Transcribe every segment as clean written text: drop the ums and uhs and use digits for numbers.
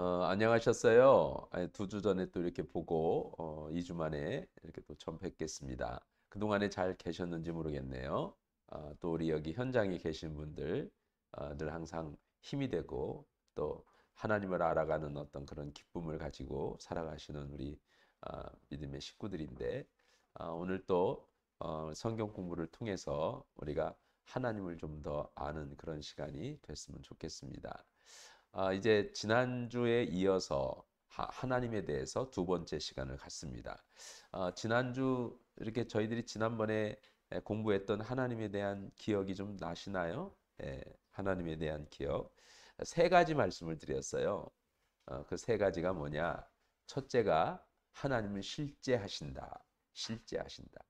안녕하셨어요. 두 주 전에 또 이렇게 보고 2주 만에 이렇게 또 처음 뵙겠습니다. 그동안에 잘 계셨는지 모르겠네요. 또 우리 여기 현장에 계신 분들 늘 항상 힘이 되고 또 하나님을 알아가는 어떤 그런 기쁨을 가지고 살아가시는 우리 믿음의 식구들인데 오늘 또 성경 공부를 통해서 우리가 하나님을 좀 더 아는 그런 시간이 됐으면 좋겠습니다. 이제 지난주에 이어서 하나님에 대해서 두 번째 시간을 갖습니다. 지난주 이렇게 저희들이 지난번에 공부했던 하나님에 대한 기억이 좀 나시나요? 하나님에 대한 기억. 세 가지 말씀을 드렸어요. 그 세 가지가 뭐냐? 첫째가 하나님을 실제하신다. 실제하신다.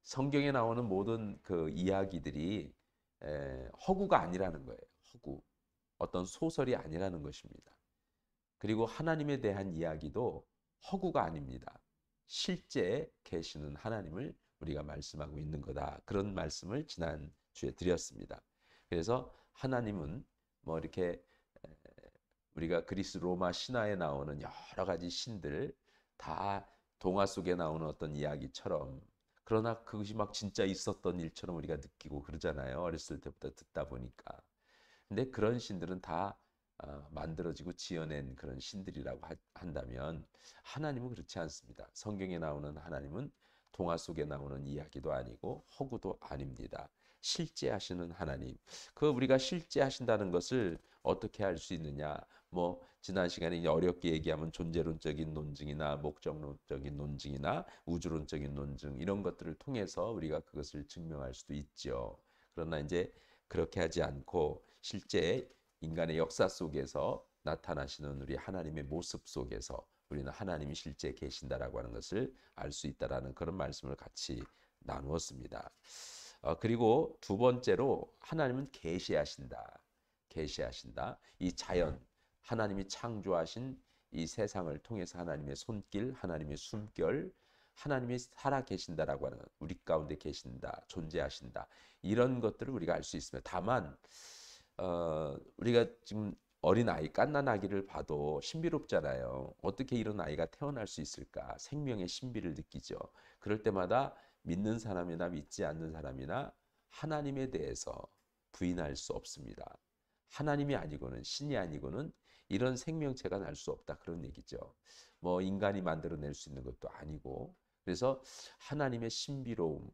성경에 나오는 모든 그 이야기들이 허구가 아니라는 거예요. 허구. 어떤 소설이 아니라는 것입니다. 그리고 하나님에 대한 이야기도 허구가 아닙니다. 실제 계시는 하나님을 우리가 말씀하고 있는 거다. 그런 말씀을 지난주에 드렸습니다. 그래서 하나님은 뭐 이렇게 우리가 그리스 로마 신화에 나오는 여러 가지 신들 다 동화 속에 나오는 어떤 이야기처럼 그러나 그것이 막 진짜 있었던 일처럼 우리가 느끼고 그러잖아요. 어렸을 때부터 듣다 보니까. 근데 그런 신들은 다 만들어지고 지어낸 그런 신들이라고 한다면 하나님은 그렇지 않습니다. 성경에 나오는 하나님은 동화 속에 나오는 이야기도 아니고 허구도 아닙니다. 실제 하시는 하나님. 그 우리가 실제 하신다는 것을 어떻게 알 수 있느냐? 뭐 지난 시간에 어렵게 얘기하면 존재론적인 논증이나 목적론적인 논증이나 우주론적인 논증 이런 것들을 통해서 우리가 그것을 증명할 수도 있죠. 그러나 이제 그렇게 하지 않고 실제 인간의 역사 속에서 나타나시는 우리 하나님의 모습 속에서 우리는 하나님이 실제 계신다라고 하는 것을 알 수 있다라는 그런 말씀을 같이 나누었습니다. 그리고 두 번째로 하나님은 계시하신다. 계시하신다. 이 자연, 하나님이 창조하신 이 세상을 통해서 하나님의 손길, 하나님의 숨결, 하나님이 살아 계신다라고 하는 우리 가운데 계신다, 존재하신다. 이런 것들을 우리가 알 수 있습니다. 다만 우리가 지금 어린 아이, 갓난 아기를 봐도 신비롭잖아요. 어떻게 이런 아이가 태어날 수 있을까? 생명의 신비를 느끼죠. 그럴 때마다 믿는 사람이나 믿지 않는 사람이나 하나님에 대해서 부인할 수 없습니다. 하나님이 아니고는 신이 아니고는 이런 생명체가 날 수 없다 그런 얘기죠. 뭐 인간이 만들어낼 수 있는 것도 아니고 그래서 하나님의 신비로움,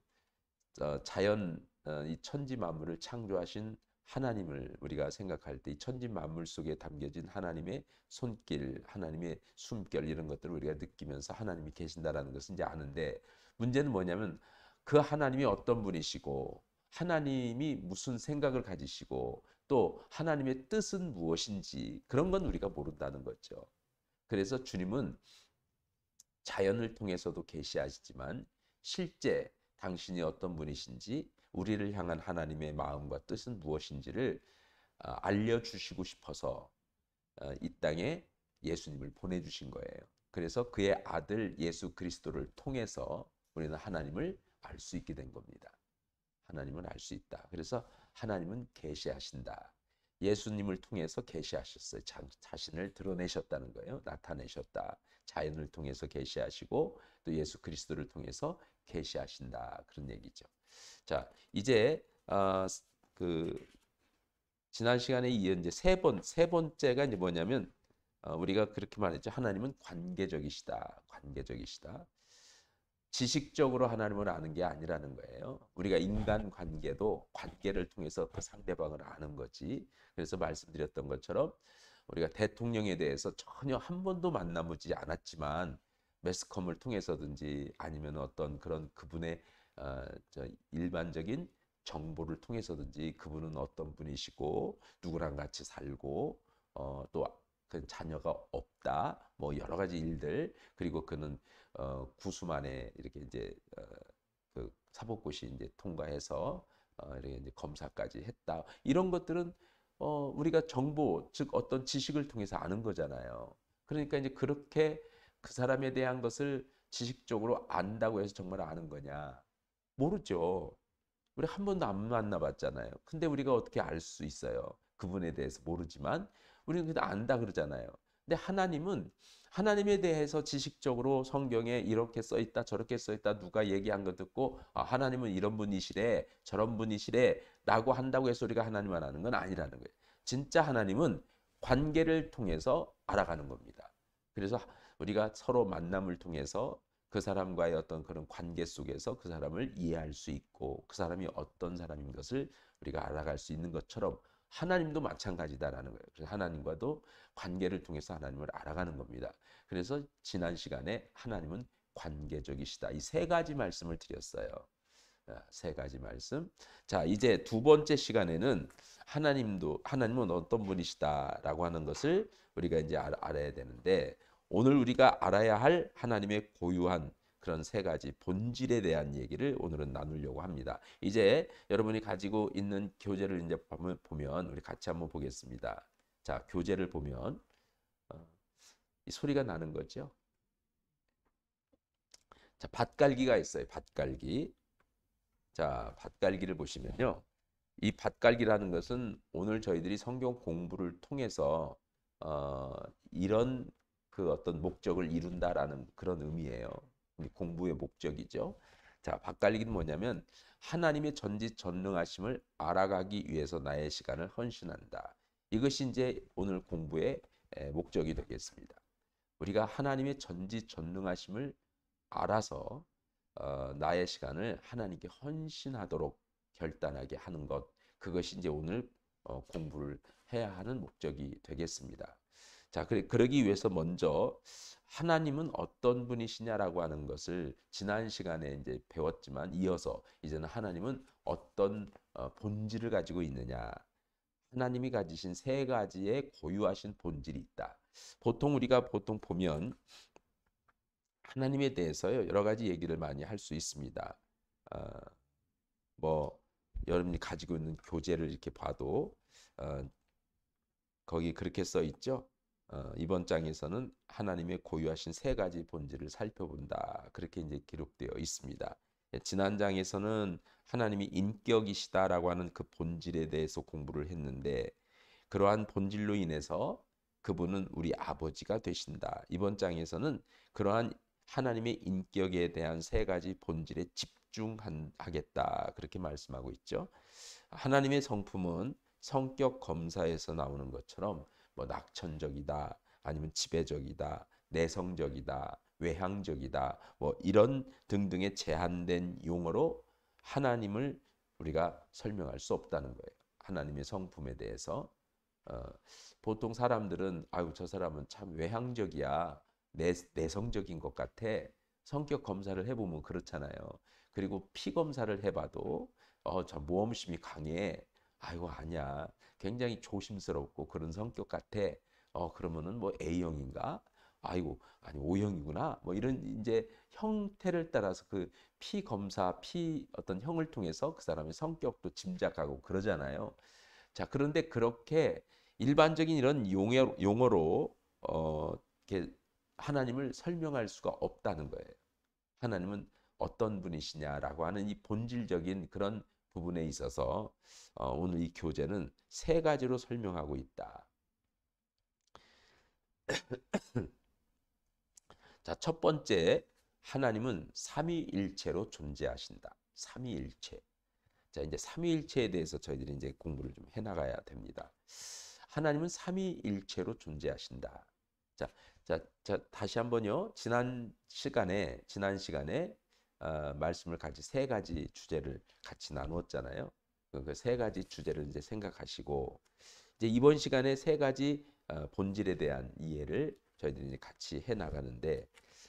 자연 이 천지 만물을 창조하신 하나님을 우리가 생각할 때 이 천지 만물 속에 담겨진 하나님의 손길, 하나님의 숨결 이런 것들을 우리가 느끼면서 하나님이 계신다라는 것은 이제 아는데 문제는 뭐냐면 그 하나님이 어떤 분이시고 하나님이 무슨 생각을 가지시고 또 하나님의 뜻은 무엇인지 그런 건 우리가 모른다는 거죠. 그래서 주님은 자연을 통해서도 계시하시지만 실제 당신이 어떤 분이신지 우리를 향한 하나님의 마음과 뜻은 무엇인지를 알려주시고 싶어서 이 땅에 예수님을 보내주신 거예요. 그래서 그의 아들 예수 그리스도를 통해서 우리는 하나님을 알 수 있게 된 겁니다. 하나님을 알 수 있다. 그래서 하나님은 계시하신다. 예수님을 통해서 계시하셨어요. 자신을 드러내셨다는 거예요. 나타내셨다. 자연을 통해서 계시하시고 또 예수 그리스도를 통해서 계시하신다. 그런 얘기죠. 자, 이제 그 지난 시간에 이어 이제 세 번째가 이제 뭐냐면 우리가 그렇게 말했죠. 하나님은 관계적이시다. 관계적이시다. 지식적으로 하나님을 아는 게 아니라는 거예요. 우리가 인간 관계도 관계를 통해서 그 상대방을 아는 거지. 그래서 말씀드렸던 것처럼 우리가 대통령에 대해서 전혀 한 번도 만나보지 않았지만 매스컴을 통해서든지 아니면 어떤 그런 그분의 일반적인 정보를 통해서든지 그분은 어떤 분이시고 누구랑 같이 살고 또 그 자녀가 없다 뭐 여러 가지 일들 그리고 그는 구수 만에 이렇게 이제 그 사법고시 이제 통과해서 이렇게 이제 검사까지 했다. 이런 것들은 우리가 정보, 즉 어떤 지식을 통해서 아는 거잖아요. 그러니까 이제 그렇게 그 사람에 대한 것을 지식적으로 안다고 해서 정말 아는 거냐? 모르죠. 우리 한 번도 안 만나봤잖아요. 근데 우리가 어떻게 알 수 있어요? 그분에 대해서 모르지만 우리는 그냥 안다 그러잖아요. 근데 하나님은 하나님에 대해서 지식적으로 성경에 이렇게 써 있다 저렇게 써 있다 누가 얘기한 거 듣고 아, 하나님은 이런 분이시래 저런 분이시래 라고 한다고 해서 우리가 하나님 알아는 건 아니라는 거예요. 진짜 하나님은 관계를 통해서 알아가는 겁니다. 그래서 우리가 서로 만남을 통해서 그 사람과의 어떤 그런 관계 속에서 그 사람을 이해할 수 있고 그 사람이 어떤 사람인 것을 우리가 알아갈 수 있는 것처럼 하나님도 마찬가지다라는 거예요. 그래서 하나님과도 관계를 통해서 하나님을 알아가는 겁니다. 그래서 지난 시간에 하나님은 관계적이시다. 이 세 가지 말씀을 드렸어요. 세 가지 말씀. 자, 이제 두 번째 시간에는 하나님은 어떤 분이시다라고 하는 것을 우리가 이제 알아야 되는데 오늘 우리가 알아야 할 하나님의 고유한 그런 세 가지 본질에 대한 얘기를 오늘은 나누려고 합니다. 이제 여러분이 가지고 있는 교재를 이제 보면 우리 같이 한번 보겠습니다. 자, 교재를 보면 이 소리가 나는 거죠. 자, 밭갈기가 있어요. 밭갈기. 자, 밭갈기를 보시면요. 이 밭갈기라는 것은 오늘 저희들이 성경 공부를 통해서 어, 이런 그 어떤 목적을 이룬다라는 그런 의미예요. 우리 공부의 목적이죠. 자, 밭갈기는 뭐냐면 하나님의 전지전능하심을 알아가기 위해서 나의 시간을 헌신한다. 이것이 이제 오늘 공부의 목적이 되겠습니다. 우리가 하나님의 전지전능하심을 알아서 나의 시간을 하나님께 헌신하도록 결단하게 하는 것, 그것이 이제 오늘 공부를 해야 하는 목적이 되겠습니다. 자, 그러기 위해서 먼저 하나님은 어떤 분이시냐라고 하는 것을 지난 시간에 이제 배웠지만 이어서 이제는 하나님은 어떤 본질을 가지고 있느냐. 하나님이 가지신 세 가지의 고유하신 본질이 있다. 우리가 보통 보면 하나님에 대해서요 여러 가지 얘기를 많이 할 수 있습니다. 뭐 여러분이 가지고 있는 교재를 이렇게 봐도 거기 그렇게 써 있죠. 이번 장에서는 하나님의 고유하신 세 가지 본질을 살펴본다. 그렇게 이제 기록되어 있습니다. 지난 장에서는 하나님이 인격이시다라고 하는 그 본질에 대해서 공부를 했는데 그러한 본질로 인해서 그분은 우리 아버지가 되신다. 이번 장에서는 그러한 하나님의 인격에 대한 세 가지 본질에 집중하겠다. 그렇게 말씀하고 있죠. 하나님의 성품은 성격 검사에서 나오는 것처럼 뭐 낙천적이다, 아니면 지배적이다, 내성적이다, 외향적이다, 뭐 이런 등등의 제한된 용어로 하나님을 우리가 설명할 수 없다는 거예요. 하나님의 성품에 대해서 어, 보통 사람들은 아유 저 사람은 참 외향적이야, 내성적인 것 같아. 성격 검사를 해보면 그렇잖아요. 그리고 피 검사를 해봐도 저 모험심이 강해. 아이고 아니야. 굉장히 조심스럽고 그런 성격 같아. 그러면은 뭐 A형인가? 아이고 아니 O형이구나. 뭐 이런 이제 형태를 따라서 그 피 검사, 피 어떤 형을 통해서 그 사람의 성격도 짐작하고 그러잖아요. 자, 그런데 그렇게 일반적인 이런 용어로 이렇게 하나님을 설명할 수가 없다는 거예요. 하나님은 어떤 분이시냐라고 하는 이 본질적인 그런 부분에 있어서 오늘 이 교재는 세 가지로 설명하고 있다. 자, 첫 번째, 하나님은 삼위일체로 존재하신다. 삼위일체. 자, 이제 삼위일체에 대해서 저희들이 이제 공부를 좀 해나가야 됩니다. 하나님은 삼위일체로 존재하신다. 자, 다시 한번요. 지난 시간에 말씀을 같이 세 가지 주제를 같이 나누었잖아요. 그 세 가지 주제를 이제 생각하시고 이제 이번 시간에 세 가지 본질에 대한 이해를 저희들이 이제 같이 해 나가는데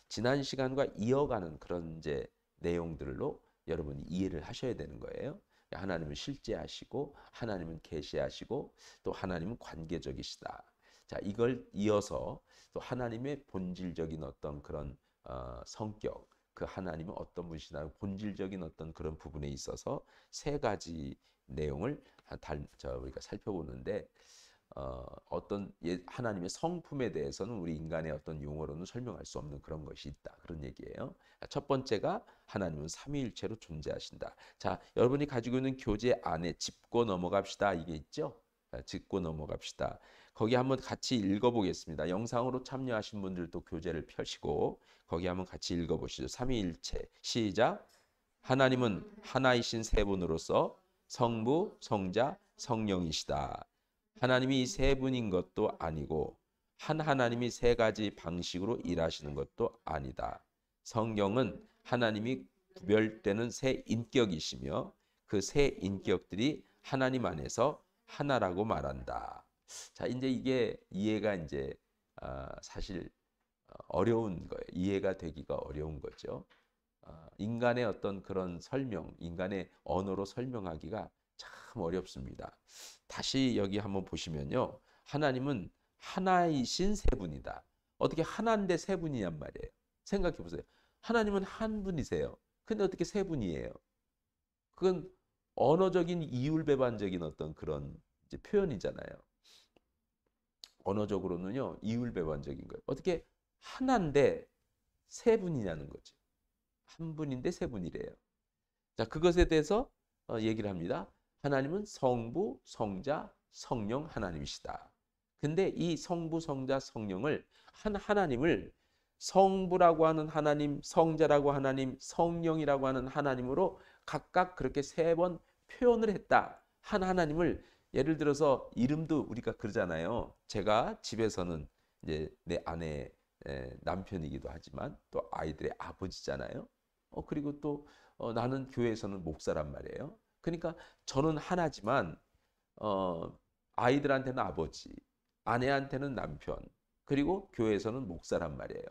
지난 시간과 이어가는 그런 이제 내용들로 여러분이 이해를 하셔야 되는 거예요. 하나님은 실제하시고 하나님은 계시하시고 또 하나님은 관계적이시다. 자, 이걸 이어서 또 하나님의 본질적인 어떤 그런 성격, 그 하나님은 어떤 분이시나 본질적인 어떤 그런 부분에 있어서 세 가지 내용을 우리가 살펴보는데 어떤 하나님의 성품에 대해서는 우리 인간의 어떤 용어로는 설명할 수 없는 그런 것이 있다. 그런 얘기예요. 첫 번째가 하나님은 삼위일체로 존재하신다. 자, 여러분이 가지고 있는 교재 안에 짚고 넘어갑시다. 이게 있죠? 짚고 넘어갑시다. 거기 한번 같이 읽어보겠습니다. 영상으로 참여하신 분들도 교재를 펴시고 거기 한번 같이 읽어보시죠. 삼위일체 시작. 하나님은 하나이신 세 분으로서 성부, 성자, 성령이시다. 하나님이 세 분인 것도 아니고 한 하나님이 세 가지 방식으로 일하시는 것도 아니다. 성경은 하나님이 구별되는 세 인격이시며 그 세 인격들이 하나님 안에서 하나라고 말한다. 자, 이제 이게 이해가 이제 사실 어려운 거예요. 이해가 되기가 어려운 거죠. 인간의 어떤 그런 설명, 인간의 언어로 설명하기가 참 어렵습니다. 다시 여기 한번 보시면요. 하나님은 하나이신 세 분이다. 어떻게 하나인데 세 분이냔 말이에요. 생각해 보세요. 하나님은 한 분이세요. 근데 어떻게 세 분이에요? 그건 언어적인 이율배반적인 어떤 그런 이제 표현이잖아요. 언어적으로는요, 이율배반적인 거예요. 어떻게 하나인데 세 분이냐는 거죠. 한 분인데 세 분이래요. 자, 그것에 대해서 얘기를 합니다. 하나님은 성부, 성자, 성령 하나님이시다. 근데 이 성부, 성자, 성령을 하나님을 성부라고 하는 하나님, 성자라고 하나님, 성령이라고 하는 하나님으로 각각 그렇게 세 번 표현을 했다. 한 하나님을 예를 들어서 이름도 우리가 그러잖아요. 제가 집에서는 이제 내 아내 남편이기도 하지만 또 아이들의 아버지잖아요. 그리고 또 나는 교회에서는 목사란 말이에요. 그러니까 저는 하나지만 어, 아이들한테는 아버지, 아내한테는 남편, 그리고 교회에서는 목사란 말이에요.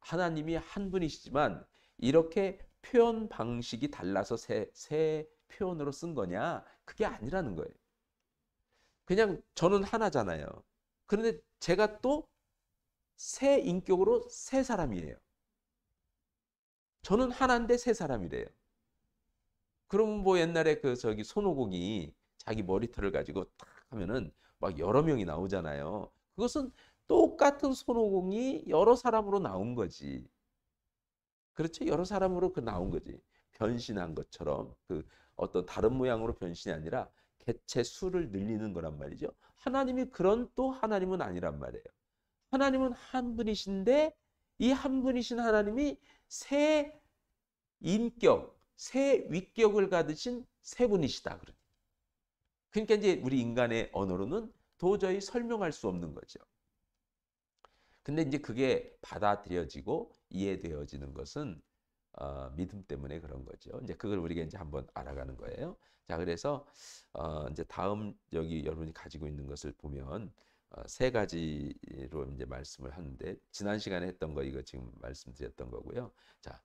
하나님이 한 분이시지만 이렇게 표현 방식이 달라서 새 표현으로 쓴 거냐? 그게 아니라는 거예요. 그냥 저는 하나잖아요. 그런데 제가 또 새 인격으로 새 사람이에요. 저는 하나인데 새 사람이래요. 그럼 뭐 옛날에 그 저기 손오공이 자기 머리털을 가지고 탁 하면은 막 여러 명이 나오잖아요. 그것은 똑같은 손오공이 여러 사람으로 나온 거지. 그렇죠? 여러 사람으로 그 나온 거지. 변신한 것처럼 그 어떤 다른 모양으로 변신이 아니라 개체 수를 늘리는 거란 말이죠. 하나님이 그런 또 하나님은 아니란 말이에요. 하나님은 한 분이신데 이 한 분이신 하나님이 새 인격, 새 위격을 가지신 세 분이시다. 그러니까 이제 우리 인간의 언어로는 도저히 설명할 수 없는 거죠. 근데 이제 그게 받아들여지고 이해되어지는 것은 믿음 때문에 그런 거죠. 이제 그걸 우리가 이제 한번 알아가는 거예요. 자, 그래서 이제 다음 여기 여러분이 가지고 있는 것을 보면 세 가지로 이제 말씀을 하는데 지난 시간에 했던 거 이거 지금 말씀드렸던 거고요. 자,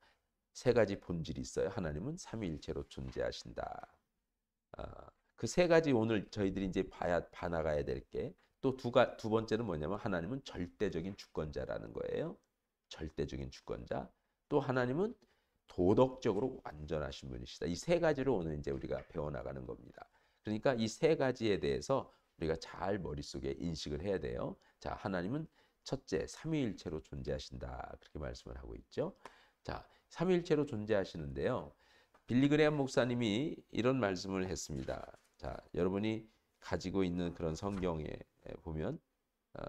세 가지 본질이 있어요. 하나님은 삼위일체로 존재하신다. 그 세 가지 오늘 저희들이 이제 봐나가야 될 게 또 두 번째는 뭐냐면 하나님은 절대적인 주권자라는 거예요. 절대적인 주권자. 또 하나님은 도덕적으로 완전하신 분이시다. 이 세 가지로 오늘 이제 우리가 배워나가는 겁니다. 그러니까 이 세 가지에 대해서 우리가 잘 머릿속에 인식을 해야 돼요. 자, 하나님은 첫째, 삼위일체로 존재하신다. 그렇게 말씀을 하고 있죠. 자, 삼위일체로 존재하시는데요. 빌리 그레이엄 목사님이 이런 말씀을 했습니다. 자, 여러분이 가지고 있는 그런 성경에 보면 어,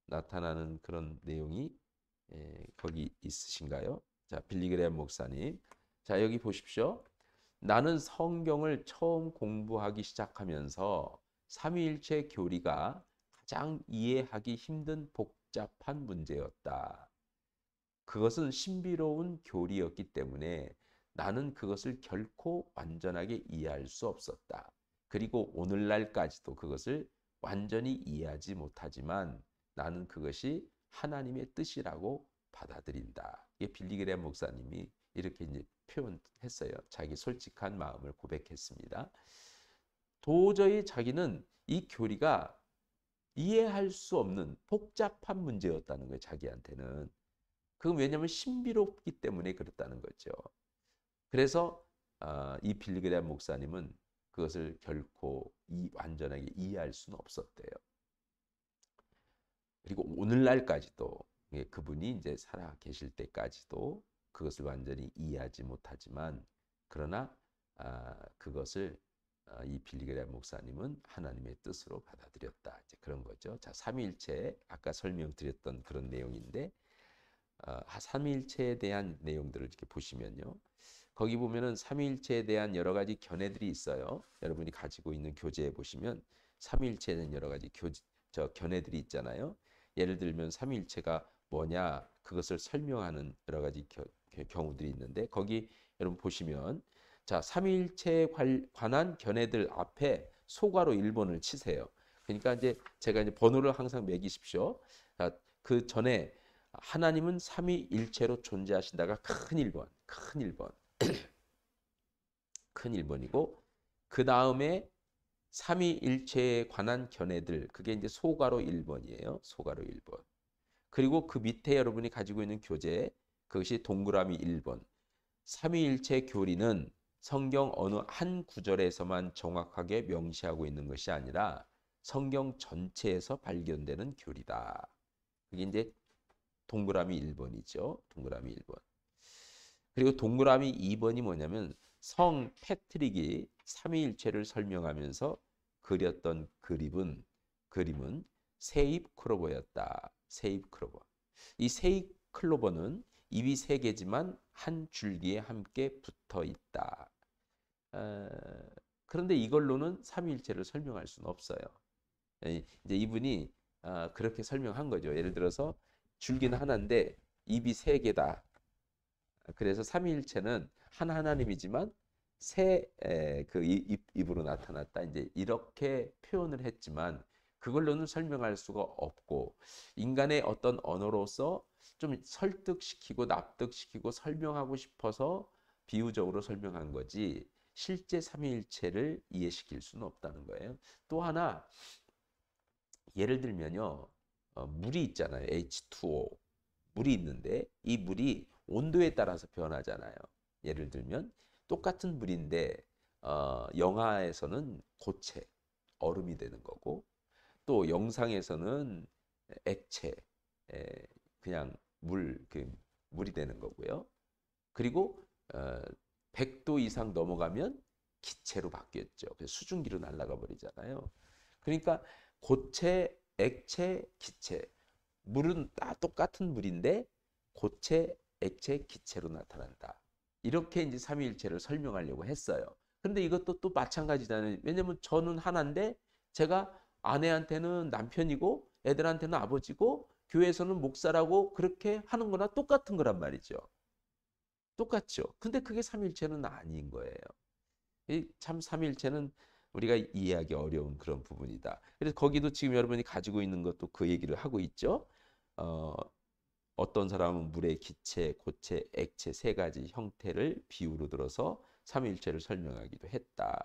나타나는 그런 내용이 거기 있으신가요? 자, 빌리 그레이엄 목사님. 자, 여기 보십시오. 나는 성경을 처음 공부하기 시작하면서 삼위일체 교리가 가장 이해하기 힘든 복잡한 문제였다. 그것은 신비로운 교리였기 때문에 나는 그것을 결코 완전하게 이해할 수 없었다. 그리고 오늘날까지도 그것을 완전히 이해하지 못하지만 나는 그것이 하나님의 뜻이라고 받아들인다. 이게 빌리 그레이엄 목사님이 이렇게 이제 표현했어요. 자기 솔직한 마음을 고백했습니다. 도저히 자기는 이 교리가 이해할 수 없는 복잡한 문제였다는 거예요. 자기한테는. 그건 왜냐하면 신비롭기 때문에 그렇다는 거죠. 그래서 이 빌리그레암 목사님은 그것을 결코 완전하게 이해할 수는 없었대요. 그리고 오늘날까지도 그분이 이제 살아 계실 때까지도 그것을 완전히 이해하지 못하지만 그러나 그것을 이 빌리그레암 목사님은 하나님의 뜻으로 받아들였다. 이제 그런 거죠. 자, 삼위일체 아까 설명드렸던 그런 내용인데 삼위일체에 대한 내용들을 이렇게 보시면요. 거기 보면은 삼위일체에 대한 여러 가지 견해들이 있어요. 여러분이 가지고 있는 교재에 보시면 삼위일체에는 여러 가지 견해들이 있잖아요. 예를 들면 삼위일체가 뭐냐 그것을 설명하는 여러 가지 경우들이 있는데 거기 여러분 보시면 자 삼위일체에 관한 견해들 앞에 소괄호 1번을 치세요. 그러니까 이제 제가 이제 번호를 항상 매기십시오. 자, 그 전에 하나님은 삼위일체로 존재하신다가 큰 1번, 큰 1번, 큰 1번이고 그 다음에 삼위일체에 관한 견해들 그게 이제 소괄호 1번이에요. 소괄호 1번. 그리고 그 밑에 여러분이 가지고 있는 교재 그것이 동그라미 1번. 삼위일체 교리는 성경 어느 한 구절에서만 정확하게 명시하고 있는 것이 아니라 성경 전체에서 발견되는 교리다. 그게 이제 동그라미 1번이죠. 동그라미 1번. 그리고 동그라미 2번이 뭐냐면 성 패트릭이 삼위일체를 설명하면서 그렸던 그림은 세입 클로버였다. 세입 클로버. 이 세입 클로버는 입이 세 개지만 한 줄기에 함께 붙어 있다. 그런데 이걸로는 삼위일체를 설명할 수는 없어요. 이제 이분이 그렇게 설명한 거죠. 예를 들어서 줄기는 하나인데 입이 세 개다. 그래서 삼위일체는 한 하나님이지만 그 입으로 나타났다. 이제 이렇게 표현을 했지만 그걸로는 설명할 수가 없고 인간의 어떤 언어로서 좀 설득시키고 납득시키고 설명하고 싶어서 비유적으로 설명한 거지 실제 삼위일체를 이해시킬 수는 없다는 거예요. 또 하나 예를 들면요. 물이 있잖아요. H2O. 물이 있는데 이 물이 온도에 따라서 변하잖아요. 예를 들면 똑같은 물인데 영하에서는 고체, 얼음이 되는 거고 또 영상에서는 액체, 그냥 물이 되는 거고요. 그리고 100도 이상 넘어가면 기체로 바뀌었죠. 그래서 수증기로 날아가 버리잖아요. 그러니까 고체, 액체, 기체. 물은 다 똑같은 물인데 고체, 액체, 기체로 나타난다. 이렇게 이제 삼위일체를 설명하려고 했어요. 그런데 이것도 또 마찬가지잖아요. 왜냐면 저는 하나인데 제가 아내한테는 남편이고 애들한테는 아버지고 교회에서는 목사라고 그렇게 하는 거나 똑같은 거란 말이죠. 똑같죠. 근데 그게 삼위일체는 아닌 거예요. 참 삼위일체는 우리가 이해하기 어려운 그런 부분이다. 그래서 거기도 지금 여러분이 가지고 있는 것도 그 얘기를 하고 있죠. 어, 어떤 사람은 물의 기체, 고체, 액체 세 가지 형태를 비유로 들어서 삼위일체를 설명하기도 했다.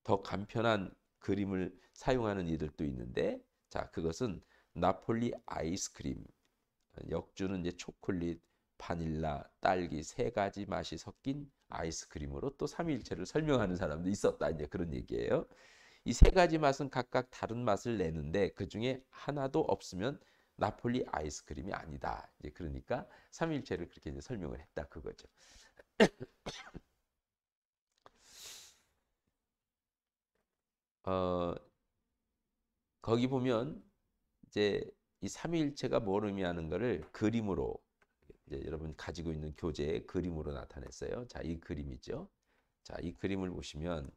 더 간편한 그림을 사용하는 이들도 있는데, 자 그것은 나폴리 아이스크림, 역주는 이제 초콜릿, 바닐라, 딸기 세 가지 맛이 섞인 아이스크림으로 또 삼위일체를 설명하는 사람도 있었다. 이제 그런 얘기예요. 이 세 가지 맛은 각각 다른 맛을 내는데 그 중에 하나도 없으면 나폴리 아이스크림이 아니다. 이제 그러니까 삼위일체를 그렇게 이제 설명을 했다 그거죠. 어, 거기 보면 이제 이 삼위일체가 뭘 의미하는 것을 그림으로 이제 여러분 가지고 있는 교재에 그림으로 나타냈어요. 자, 이 그림이죠. 자, 이 그림을 보시면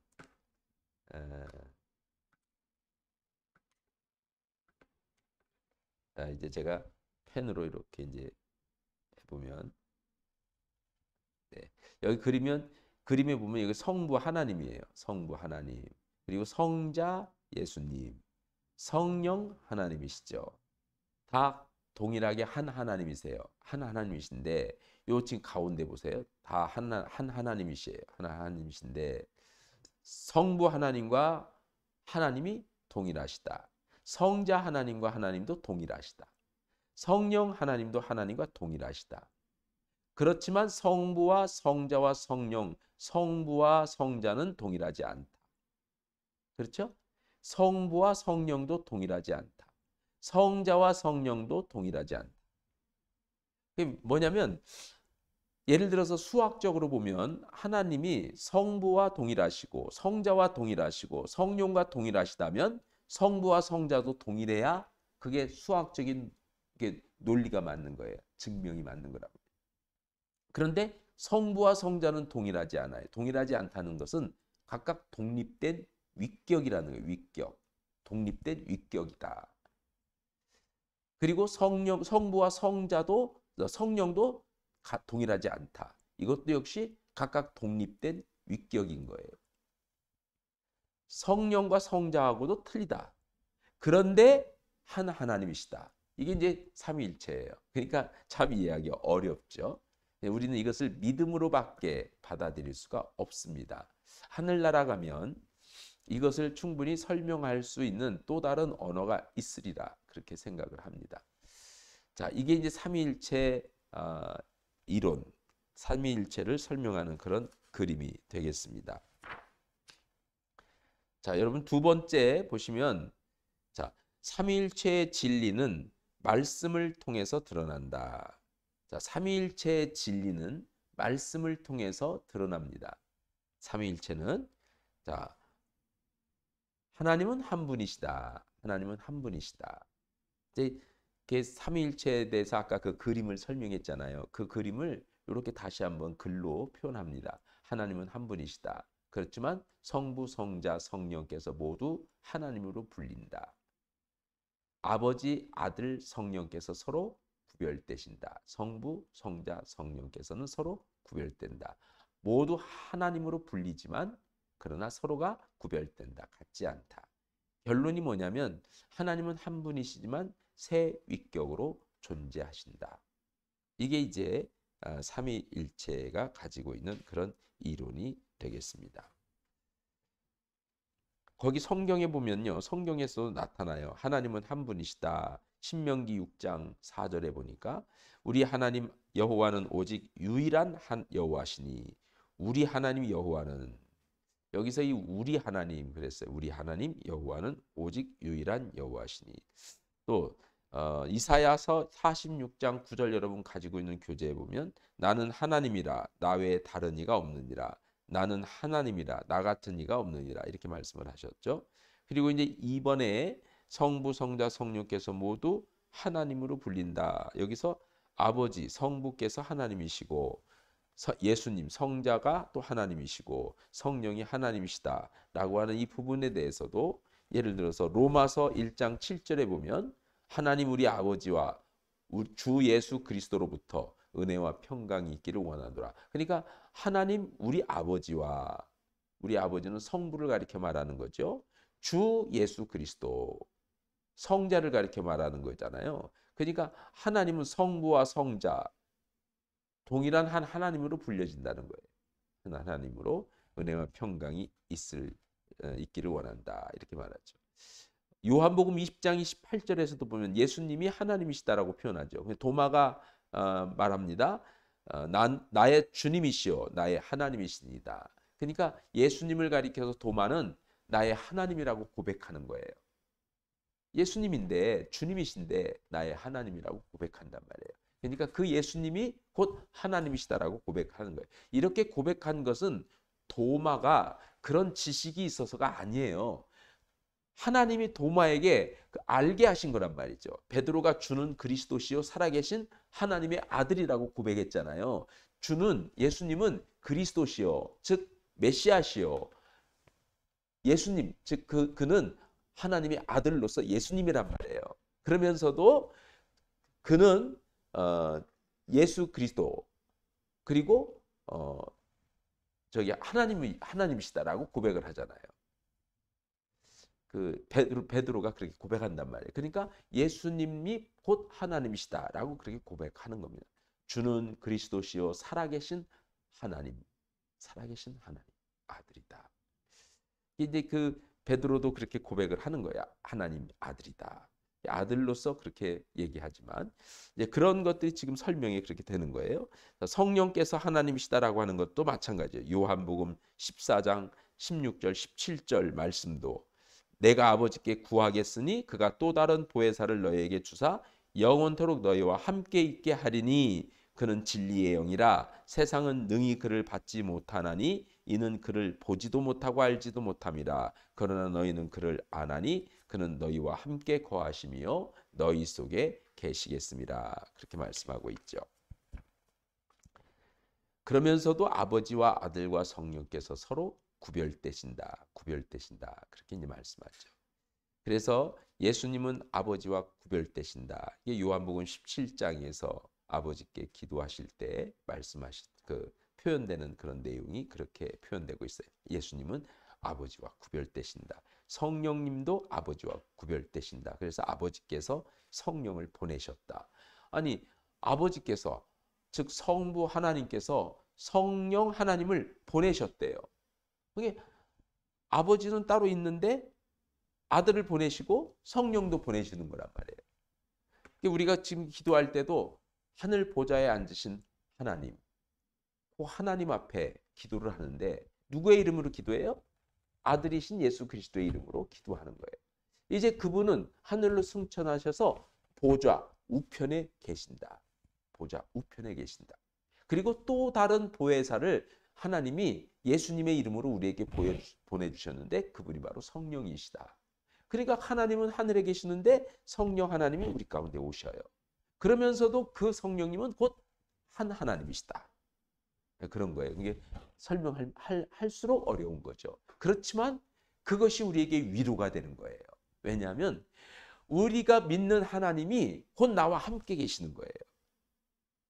이제 제가 펜으로 이렇게 이제 해보면 네. 여기 그림에 보면 여기 성부 하나님이에요. 성부 하나님. 그리고 성자 예수님. 성령 하나님이시죠. 다 동일하게 한 하나님이세요. 한 하나님이신데 요 지금 가운데 보세요. 다 한 하나님이시에요. 하나 하나님이신데 성부 하나님과 하나님이 동일하시다. 성자 하나님과 하나님도 동일하시다. 성령 하나님도 하나님과 동일하시다. 그렇지만 성부와 성자와 성령, 성부와 성자는 동일하지 않다. 그렇죠? 성부와 성령도 동일하지 않다. 성자와 성령도 동일하지 않다. 그게 뭐냐면 예를 들어서 수학적으로 보면 하나님이 성부와 동일하시고 성자와 동일하시고 성령과 동일하시다면 성부와 성자도 동일해야 그게 수학적인 게 논리가 맞는 거예요. 증명이 맞는 거라고. 그런데 성부와 성자는 동일하지 않아요. 동일하지 않다는 것은 각각 독립된 위격이라는 거예요. 위격. 독립된 위격이다. 그리고 성부와 성령도 동일하지 않다. 이것도 역시 각각 독립된 위격인 거예요. 성령과 성자하고도 틀리다. 그런데 하나님이시다. 이게 이제 삼위일체예요. 그러니까 참 이해하기 어렵죠. 우리는 이것을 믿음으로밖에 받아들일 수가 없습니다. 하늘나라 가면 이것을 충분히 설명할 수 있는 또 다른 언어가 있으리라 그렇게 생각을 합니다. 자, 이게 이제 삼위일체 이론, 삼위일체를 설명하는 그런 그림이 되겠습니다. 자, 여러분 두 번째 보시면 자, 삼위일체의 진리는 말씀을 통해서 드러난다. 자, 삼위일체의 진리는 말씀을 통해서 드러납니다. 삼위일체는 자, 하나님은 한 분이시다. 하나님은 한 분이시다. 이제 삼위일체에 대해서 아까 그 그림을 설명했잖아요. 그 그림을 이렇게 다시 한번 글로 표현합니다. 하나님은 한 분이시다. 그렇지만 성부, 성자, 성령께서 모두 하나님으로 불린다. 아버지, 아들, 성령께서 서로 구별되신다. 성부, 성자, 성령께서는 서로 구별된다. 모두 하나님으로 불리지만 그러나 서로가 구별된다. 같지 않다. 결론이 뭐냐면 하나님은 한 분이시지만 세 위격으로 존재하신다. 이게 이제 삼위일체가 가지고 있는 그런 이론이 되겠습니다. 거기 성경에 보면요. 성경에서도 나타나요. 하나님은 한 분이시다. 신명기 6장 4절에 보니까 우리 하나님 여호와는 오직 유일한 한 여호와시니 우리 하나님 여호와는 여기서 이 우리 하나님 그랬어요. 우리 하나님 여호와는 오직 유일한 여호와시니 또 이사야서 46장 9절 여러분 가지고 있는 교재에 보면 나는 하나님이라 나 외에 다른 이가 없느니라 나는 하나님이라 나 같은 이가 없느니라 이렇게 말씀을 하셨죠. 그리고 이제 이번에 성부 성자 성령께서 모두 하나님으로 불린다. 여기서 아버지 성부께서 하나님이시고 예수님 성자가 또 하나님이시고 성령이 하나님이시다라고 하는 이 부분에 대해서도 예를 들어서 로마서 1장 7절에 보면 하나님 우리 아버지와 주 예수 그리스도로부터 은혜와 평강이 있기를 원하노라. 그러니까 하나님 우리 아버지와 우리 아버지는 성부를 가리켜 말하는 거죠. 주 예수 그리스도 성자를 가리켜 말하는 거잖아요. 그러니까 하나님은 성부와 성자 동일한 한 하나님으로 불려진다는 거예요. 하나님으로 은혜와 평강이 있기를 원한다. 이렇게 말하죠. 요한복음 20장 28절에서도 보면 예수님이 하나님이시다라고 표현하죠. 도마가 말합니다. 나의 주님이시요 나의 하나님이시니다. 그러니까 예수님을 가리켜서 도마는 나의 하나님이라고 고백하는 거예요. 예수님인데 주님이신데 나의 하나님이라고 고백한단 말이에요. 그러니까 그 예수님이 곧 하나님이시다라고 고백하는 거예요. 이렇게 고백한 것은 도마가 그런 지식이 있어서가 아니에요. 하나님이 도마에게 알게 하신 거란 말이죠. 베드로가 주는 그리스도시요 살아계신 하나님의 아들이라고 고백했잖아요. 예수님은 그리스도시요 즉 메시아시요 예수님 즉 그는 하나님의 아들로서 예수님이란 말이에요. 그러면서도 그는 예수 그리스도 그리고 하나님이시다라고 고백을 하잖아요. 그 베드로가 그렇게 고백한단 말이에요. 그러니까 예수님이 곧 하나님이시다라고 그렇게 고백하는 겁니다. 주는 그리스도시요 살아계신 하나님 아들이다. 이제 그 베드로도 그렇게 고백을 하는 거야. 하나님 아들이다. 아들로서 그렇게 얘기하지만 이제 그런 것들이 지금 설명이 그렇게 되는 거예요. 성령께서 하나님이시다라고 하는 것도 마찬가지예요. 요한복음 14장 16절 17절 말씀도 내가 아버지께 구하겠으니 그가 또 다른 보혜사를 너희에게 주사 영원토록 너희와 함께 있게 하리니 그는 진리의 영이라 세상은 능히 그를 받지 못하나니 이는 그를 보지도 못하고 알지도 못함이라. 그러나 너희는 그를 아나니 그는 너희와 함께 거하시며 너희 속에 계시겠습니다. 그렇게 말씀하고 있죠. 그러면서도 아버지와 아들과 성령께서 서로 구별되신다. 구별되신다. 그렇게 이제 말씀하죠. 그래서 예수님은 아버지와 구별되신다. 이게 요한복음 17장에서 아버지께 기도하실 때 말씀하신 그 표현되는 그런 내용이 그렇게 표현되고 있어요. 예수님은 아버지와 구별되신다. 성령님도 아버지와 구별되신다. 그래서 아버지께서 성령을 보내셨다. 아니, 아버지께서 즉 성부 하나님께서 성령 하나님을 보내셨대요. 그게 아버지는 따로 있는데 아들을 보내시고 성령도 보내시는 거란 말이에요. 우리가 지금 기도할 때도 하늘 보좌에 앉으신 하나님, 그 하나님 앞에 기도를 하는데 누구의 이름으로 기도해요? 아들이신 예수 그리스도의 이름으로 기도하는 거예요. 이제 그분은 하늘로 승천하셔서 보좌 우편에 계신다. 보좌 우편에 계신다. 그리고 또 다른 보혜사를 하나님이 예수님의 이름으로 우리에게 보내주셨는데 그분이 바로 성령이시다. 그러니까 하나님은 하늘에 계시는데 성령 하나님이 우리 가운데 오셔요. 그러면서도 그 성령님은 곧 한 하나님이시다. 그런 거예요. 이게 설명할수록 어려운 거죠. 그렇지만 그것이 우리에게 위로가 되는 거예요. 왜냐하면 우리가 믿는 하나님이 곧 나와 함께 계시는 거예요.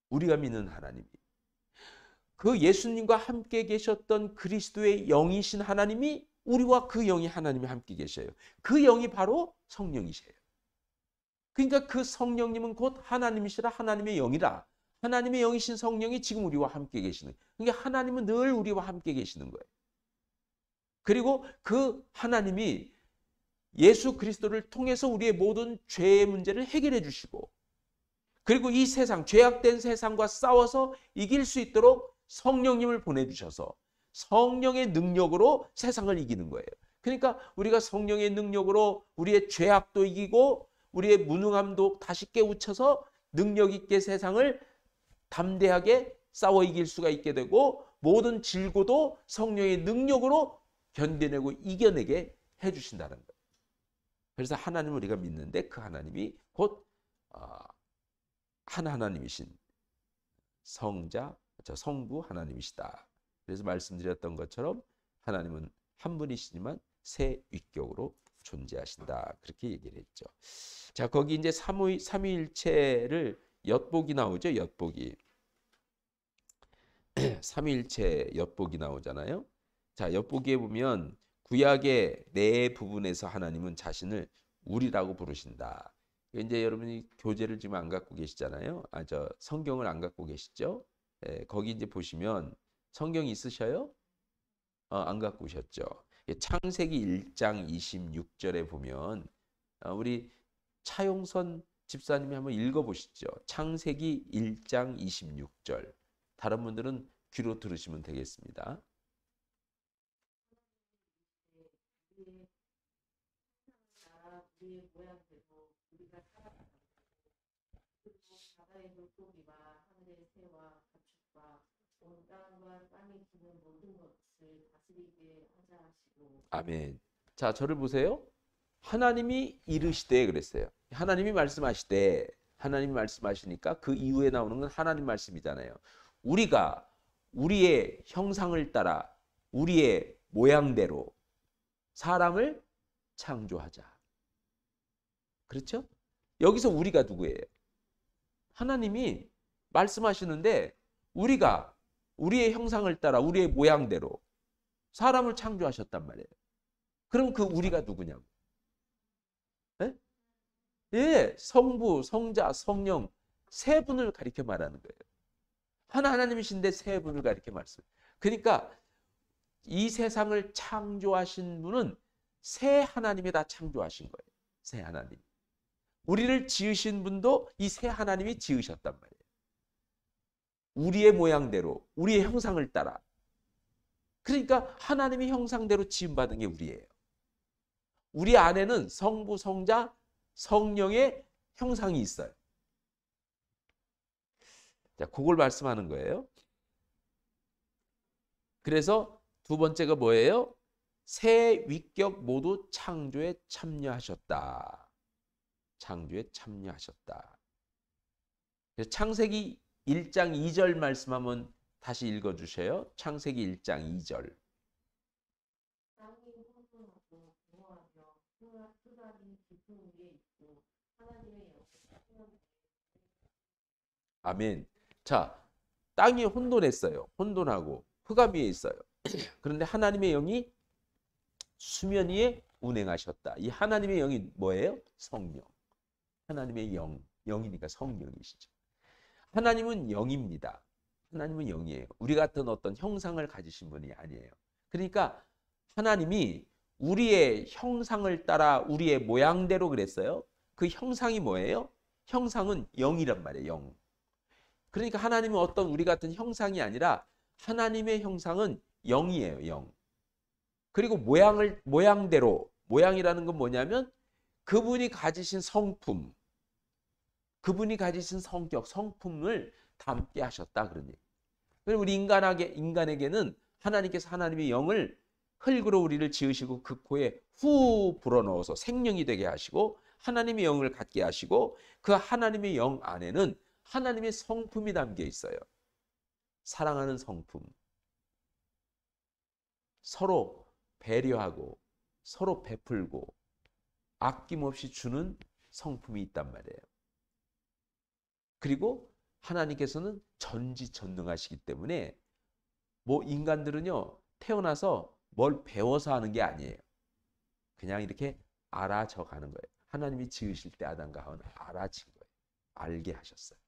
우리가 믿는 하나님이. 그 예수님과 함께 계셨던 그리스도의 영이신 하나님이 우리와 그 영이 하나님이 함께 계셔요. 그 영이 바로 성령이세요. 그러니까 그 성령님은 곧 하나님이시라 하나님의 영이라. 하나님의 영이신 성령이 지금 우리와 함께 계시는 거예요. 그러니까 하나님은 늘 우리와 함께 계시는 거예요. 그리고 그 하나님이 예수 그리스도를 통해서 우리의 모든 죄의 문제를 해결해 주시고 그리고 이 세상, 죄악된 세상과 싸워서 이길 수 있도록 성령님을 보내주셔서 성령의 능력으로 세상을 이기는 거예요. 그러니까 우리가 성령의 능력으로 우리의 죄악도 이기고 우리의 무능함도 다시 깨우쳐서 능력 있게 세상을 담대하게 싸워 이길 수가 있게 되고 모든 질고도 성령의 능력으로 견뎌내고 이겨내게 해주신다는 거예요. 그래서 하나님을 우리가 믿는데 그 하나님이 곧 한 하나님이신 성자, 성부 하나님이시다. 그래서 말씀드렸던 것처럼 하나님은 한 분이시지만 세 위격으로 존재하신다. 그렇게 얘기를 했죠. 자, 거기 이제 삼위일체를 엿보기 나오죠. 엿보기. 삼위일체 엿보기 나오잖아요. 자, 엿보기에 보면 구약의 네 부분에서 하나님은 자신을 우리라고 부르신다. 이제 여러분이 교재를 지금 안 갖고 계시잖아요. 성경을 안 갖고 계시죠? 거기 이제 보시면 성경 있으셔요? 안 갖고 오셨죠? 창세기 1장 26절에 보면 우리 차용선 집사님이 한번 읽어보시죠. 창세기 1장 26절. 다른 분들은 귀로 들으시면 되겠습니다. 우리의 모양대로 우리가 살아가고 그리고 바다의 물고기와 하늘의 새와 가축과 온 땅과 땅에 기는 모든 것을 다스리게 하자 하시고. 아멘. 자, 저를 보세요. 하나님이 이르시되 그랬어요. 하나님이 말씀하시되 하나님이 말씀하시니까 그 이후에 나오는 건 하나님 말씀이잖아요. 우리가 우리의 형상을 따라 우리의 모양대로 사람을 창조하자. 그렇죠? 여기서 우리가 누구예요? 하나님이 말씀하시는데 우리가 우리의 형상을 따라 우리의 모양대로 사람을 창조하셨단 말이에요. 그럼 그 우리가 누구냐고? 예? 예, 성부, 성자, 성령 세 분을 가리켜 말하는 거예요. 하나님이신데 세 분을 가리켜 말씀. 그러니까 이 세상을 창조하신 분은 세 하나님이 다 창조하신 거예요. 세 하나님. 우리를 지으신 분도 이 세 하나님이 지으셨단 말이에요. 우리의 모양대로, 우리의 형상을 따라. 그러니까 하나님의 형상대로 지음받은 게 우리예요. 우리 안에는 성부, 성자, 성령의 형상이 있어요. 자, 그걸 말씀하는 거예요. 그래서 두 번째가 뭐예요? 새 위격 모두 창조에 참여하셨다. 창조에 참여하셨다. 그래서 창세기 1장 2절 말씀 한번 다시 읽어주세요. 창세기 1장 2절. 땅이 혼돈하고 공허하며 흑암이 깊은 위에 있고 하나님의 영이 아멘. 자, 땅이 혼돈했어요. 혼돈하고 흑암 위에 있어요. 그런데 하나님의 영이 수면 위에 운행하셨다. 이 하나님의 영이 뭐예요? 성령. 하나님의 영, 영이니까 성령이시죠. 하나님은 영입니다. 하나님은 영이에요. 우리 같은 어떤 형상을 가지신 분이 아니에요. 그러니까 하나님이 우리의 형상을 따라 우리의 모양대로 그랬어요. 그 형상이 뭐예요? 형상은 영이란 말이에요. 영. 그러니까 하나님은 어떤 우리 같은 형상이 아니라 하나님의 형상은 영이에요. 영. 그리고 모양대로, 모양이라는 건 뭐냐면 그분이 가지신 성품, 그분이 가지신 성격, 성품을 담게 하셨다. 그런 얘기. 그리고 우리 인간에게는 하나님께서 하나님의 영을 흙으로 우리를 지으시고 그 코에 후 불어넣어서 생명이 되게 하시고 하나님의 영을 갖게 하시고 그 하나님의 영 안에는 하나님의 성품이 담겨 있어요. 사랑하는 성품. 서로 배려하고 서로 베풀고 아낌없이 주는 성품이 있단 말이에요. 그리고 하나님께서는 전지전능하시기 때문에 뭐 인간들은요 태어나서 뭘 배워서 하는 게 아니에요. 그냥 이렇게 알아져 가는 거예요. 하나님이 지으실 때 아담과 하와는 알아진 거예요. 알게 하셨어요.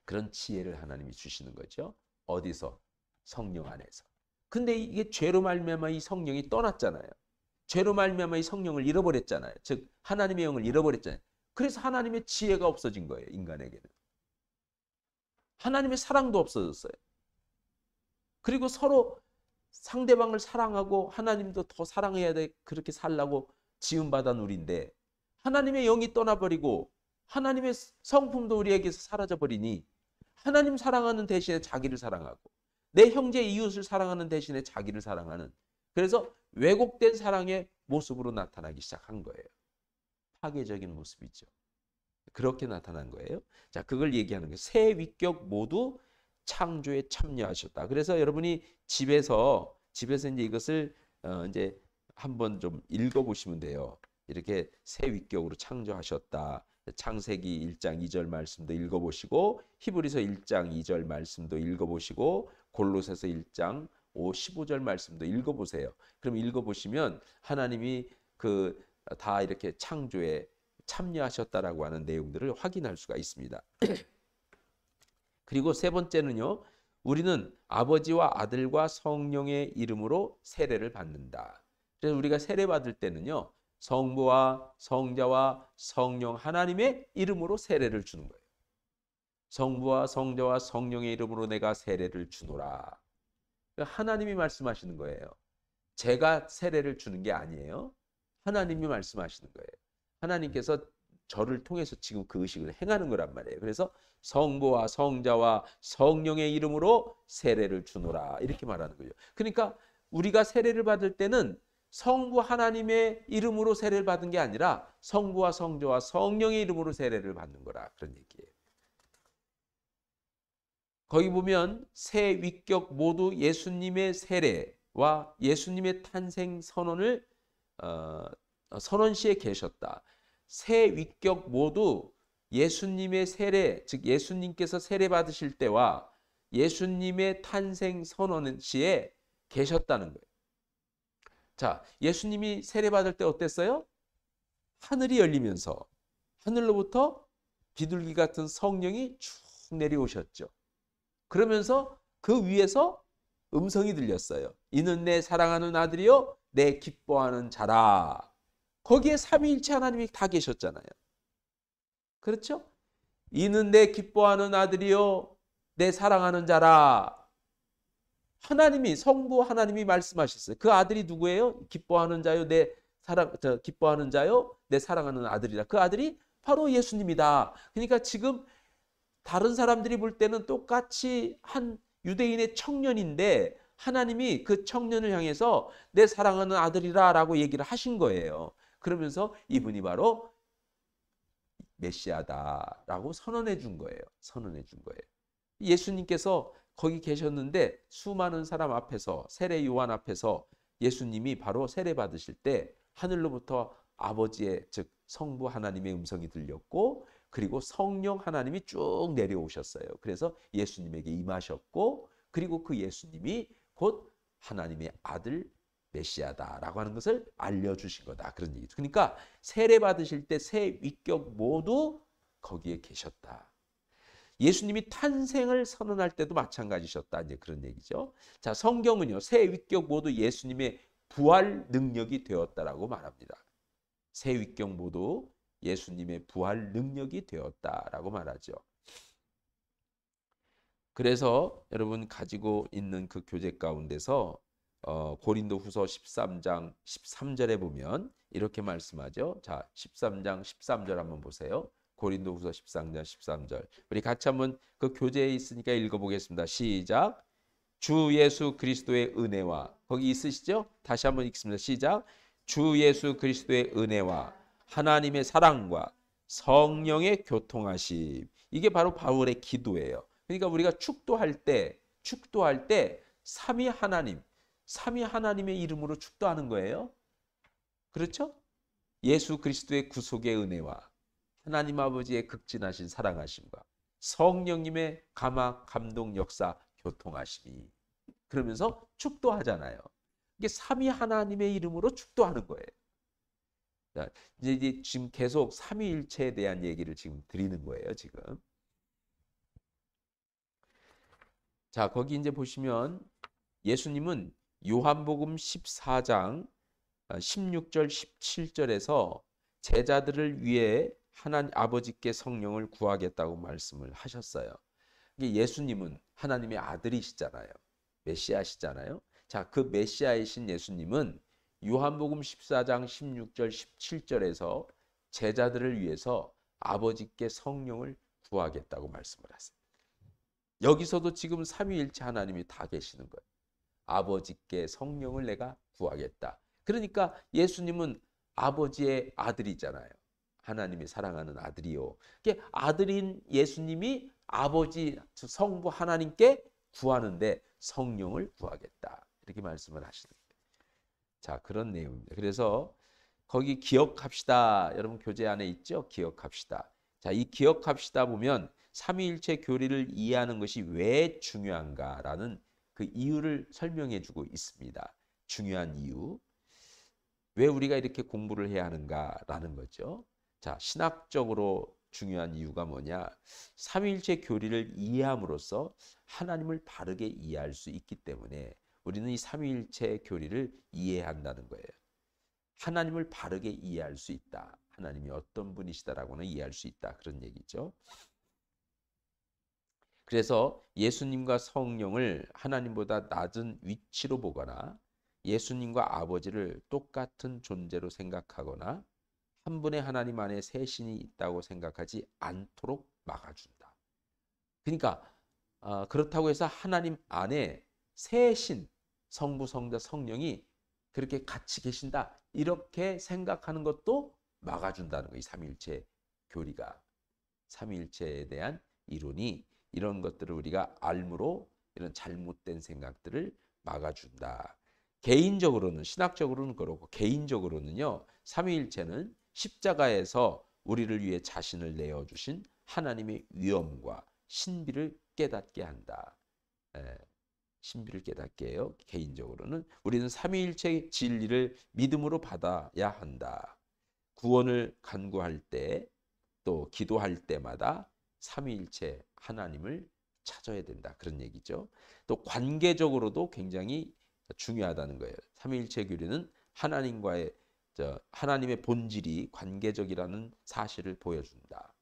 그런 지혜를 하나님이 주시는 거죠. 어디서? 성령 안에서. 근데 이게 죄로 말미암아 이 성령이 떠났잖아요. 죄로 말미암아 이 성령을 잃어버렸잖아요. 즉 하나님의 영을 잃어버렸잖아요. 그래서 하나님의 지혜가 없어진 거예요. 인간에게는. 하나님의 사랑도 없어졌어요. 그리고 서로 상대방을 사랑하고 하나님도 더 사랑해야 돼. 그렇게 살라고 지음받은 우리인데 하나님의 영이 떠나버리고 하나님의 성품도 우리에게서 사라져버리니 하나님 사랑하는 대신에 자기를 사랑하고 내 형제 이웃을 사랑하는 대신에 자기를 사랑하는 그래서 왜곡된 사랑의 모습으로 나타나기 시작한 거예요. 파괴적인 모습이죠. 그렇게 나타난 거예요. 자, 그걸 얘기하는 거예요. 새 위격 모두 창조에 참여하셨다. 그래서 여러분이 집에서 이제 이것을 이제 한번 좀 읽어보시면 돼요. 이렇게 새 위격으로 창조하셨다. 창세기 1장 2절 말씀도 읽어보시고 히브리서 1장 2절 말씀도 읽어보시고 골로새서 1장 15절 말씀도 읽어보세요. 그럼 읽어보시면 하나님이 그 다 이렇게 창조에 참여하셨다라고 하는 내용들을 확인할 수가 있습니다. 그리고 세 번째는요. 우리는 아버지와 아들과 성령의 이름으로 세례를 받는다. 그래서 우리가 세례 받을 때는요. 성부와 성자와 성령 하나님의 이름으로 세례를 주는 거예요. 성부와 성자와 성령의 이름으로 내가 세례를 주노라. 하나님이 말씀하시는 거예요. 제가 세례를 주는 게 아니에요. 하나님이 말씀하시는 거예요. 하나님께서 저를 통해서 지금 그 의식을 행하는 거란 말이에요. 그래서 성부와 성자와 성령의 이름으로 세례를 주노라 이렇게 말하는 거예요. 그러니까 우리가 세례를 받을 때는 성부 하나님의 이름으로 세례를 받은 게 아니라 성부와 성자와 성령의 이름으로 세례를 받는 거라 그런 얘기예요. 거기 보면 새 위격 모두 예수님의 세례와 예수님의 탄생 선언을 선언시에 계셨다. 새 위격 모두 예수님의 세례, 즉 예수님께서 세례 받으실 때와 예수님의 탄생 선언시에 계셨다는 거예요. 자, 예수님이 세례 받을 때 어땠어요? 하늘이 열리면서 하늘로부터 비둘기 같은 성령이 쭉 내려오셨죠. 그러면서 그 위에서 음성이 들렸어요. 이는 내 사랑하는 아들이요 내 기뻐하는 자라. 거기에 삼위일체 하나님이 다 계셨잖아요. 그렇죠? 이는 내 기뻐하는 아들이요 내 사랑하는 자라. 하나님이 성부 하나님이 말씀하셨어요. 그 아들이 누구예요? 기뻐하는 자요 기뻐하는 자요 내 사랑하는 아들이라. 그 아들이 바로 예수님이다. 그러니까 지금 다른 사람들이 볼 때는 똑같이 한 유대인의 청년인데 하나님이 그 청년을 향해서 내 사랑하는 아들이라 라고 얘기를 하신 거예요. 그러면서 이분이 바로 메시아다라고 선언해 준 거예요. 선언해 준 거예요. 예수님께서 거기 계셨는데 수많은 사람 앞에서 세례 요한 앞에서 예수님이 바로 세례 받으실 때 하늘로부터 아버지의 즉 성부 하나님의 음성이 들렸고 그리고 성령 하나님이 쭉 내려오셨어요. 그래서 예수님에게 임하셨고 그리고 그 예수님이 곧 하나님의 아들 메시아다라고 하는 것을 알려주신 거다. 그런 얘기죠. 그러니까 세례 받으실 때 세 위격 모두 거기에 계셨다. 예수님이 탄생을 선언할 때도 마찬가지셨다. 이제 그런 얘기죠. 자, 성경은요. 세 위격 모두 예수님의 부활 능력이 되었다라고 말합니다. 세 위격 모두 예수님의 부활 능력이 되었다라고 말하죠. 그래서 여러분 가지고 있는 그 교재 가운데서 고린도후서 13장 13절에 보면 이렇게 말씀하죠. 자, 13장 13절 한번 보세요. 고린도후서 13장 13절. 우리 같이 한번 그 교재에 있으니까 읽어보겠습니다. 시작. 주 예수 그리스도의 은혜와 거기 있으시죠? 다시 한번 읽습니다. 시작. 주 예수 그리스도의 은혜와 하나님의 사랑과 성령의 교통하심. 이게 바로 바울의 기도예요. 그러니까 우리가 축도할 때 삼위 하나님, 삼위 하나님의 이름으로 축도하는 거예요. 그렇죠? 예수 그리스도의 구속의 은혜와 하나님 아버지의 극진하신 사랑하심과 성령님의 감화, 감동, 역사, 교통하심이 그러면서 축도하잖아요. 이게 삼위 하나님의 이름으로 축도하는 거예요. 자, 이제 지금 계속 삼위일체에 대한 얘기를 지금 드리는 거예요. 지금. 자, 거기 이제 보시면 예수님은 요한복음 14장 16절 17절에서 제자들을 위해 하나님 아버지께 성령을 구하겠다고 말씀을 하셨어요. 예수님은 하나님의 아들이시잖아요. 메시아시잖아요. 자, 그 메시아이신 예수님은 요한복음 14장 16절 17절에서 제자들을 위해서 아버지께 성령을 구하겠다고 말씀을 하세요. 여기서도 지금 삼위일체 하나님이 다 계시는 거예요. 아버지께 성령을 내가 구하겠다. 그러니까 예수님은 아버지의 아들이잖아요. 하나님이 사랑하는 아들이요. 아들인 예수님이 아버지 성부 하나님께 구하는데 성령을 구하겠다. 이렇게 말씀을 하시는 거예요. 자, 그런 내용입니다. 그래서 거기 기억합시다. 여러분 교재 안에 있죠? 기억합시다. 자, 이 기억합시다 보면 삼위일체 교리를 이해하는 것이 왜 중요한가라는 그 이유를 설명해 주고 있습니다. 중요한 이유. 왜 우리가 이렇게 공부를 해야 하는가라는 거죠. 자, 신학적으로 중요한 이유가 뭐냐? 삼위일체 교리를 이해함으로써 하나님을 바르게 이해할 수 있기 때문에 우리는 이 삼위일체 교리를 이해한다는 거예요. 하나님을 바르게 이해할 수 있다. 하나님이 어떤 분이시다라고는 이해할 수 있다. 그런 얘기죠. 그래서 예수님과 성령을 하나님보다 낮은 위치로 보거나 예수님과 아버지를 똑같은 존재로 생각하거나 한 분의 하나님 안에 세 신이 있다고 생각하지 않도록 막아준다. 그러니까 그렇다고 해서 하나님 안에 세 신, 성부, 성자, 성령이 그렇게 같이 계신다. 이렇게 생각하는 것도 막아준다는 거예요. 이 삼위일체 교리가. 삼위일체에 대한 이론이 이런 것들을 우리가 알므로 이런 잘못된 생각들을 막아준다. 개인적으로는 신학적으로는 그렇고 개인적으로는요. 삼위일체는 십자가에서 우리를 위해 자신을 내어주신 하나님의 위엄과 신비를 깨닫게 한다. 신비를 깨닫게 해요. 개인적으로는 우리는 삼위일체의 진리를 믿음으로 받아야 한다. 구원을 간구할 때 또 기도할 때마다 삼위일체 하나님을 찾아야 된다. 그런 얘기죠. 또 관계적으로도 굉장히 중요하다는 거예요. 삼위일체 교리는 하나님과의 하나님의 본질이 관계적이라는 사실을 보여준다.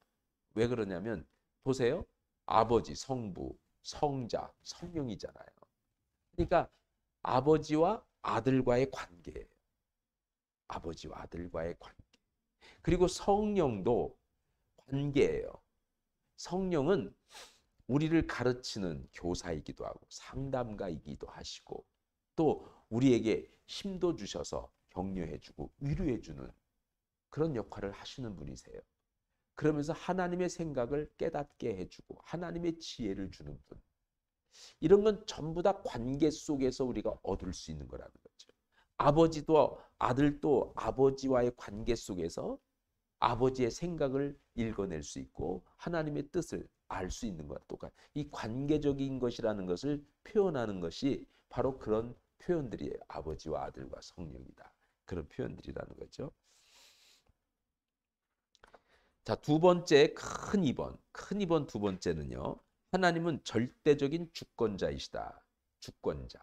왜 그러냐면 보세요. 아버지, 성부, 성자, 성령이잖아요. 그러니까 아버지와 아들과의 관계예요. 아버지와 아들과의 관계. 그리고 성령도 관계예요. 성령은 우리를 가르치는 교사이기도 하고 상담가이기도 하시고 또 우리에게 힘도 주셔서 격려해주고 위로해주는 그런 역할을 하시는 분이세요. 그러면서 하나님의 생각을 깨닫게 해주고 하나님의 지혜를 주는 분. 이런 건 전부 다 관계 속에서 우리가 얻을 수 있는 거라는 거죠. 아버지도 아들도 아버지와의 관계 속에서 아버지의 생각을 읽어낼 수 있고 하나님의 뜻을 알 수 있는 것과 똑같. 이 관계적인 것이라는 것을 표현하는 것이 바로 그런 표현들이에요. 아버지와 아들과 성령이다. 그런 표현들이라는 거죠. 자, 두 번째 큰 2번 두 번째는요. 하나님은 절대적인 주권자이시다. 주권자.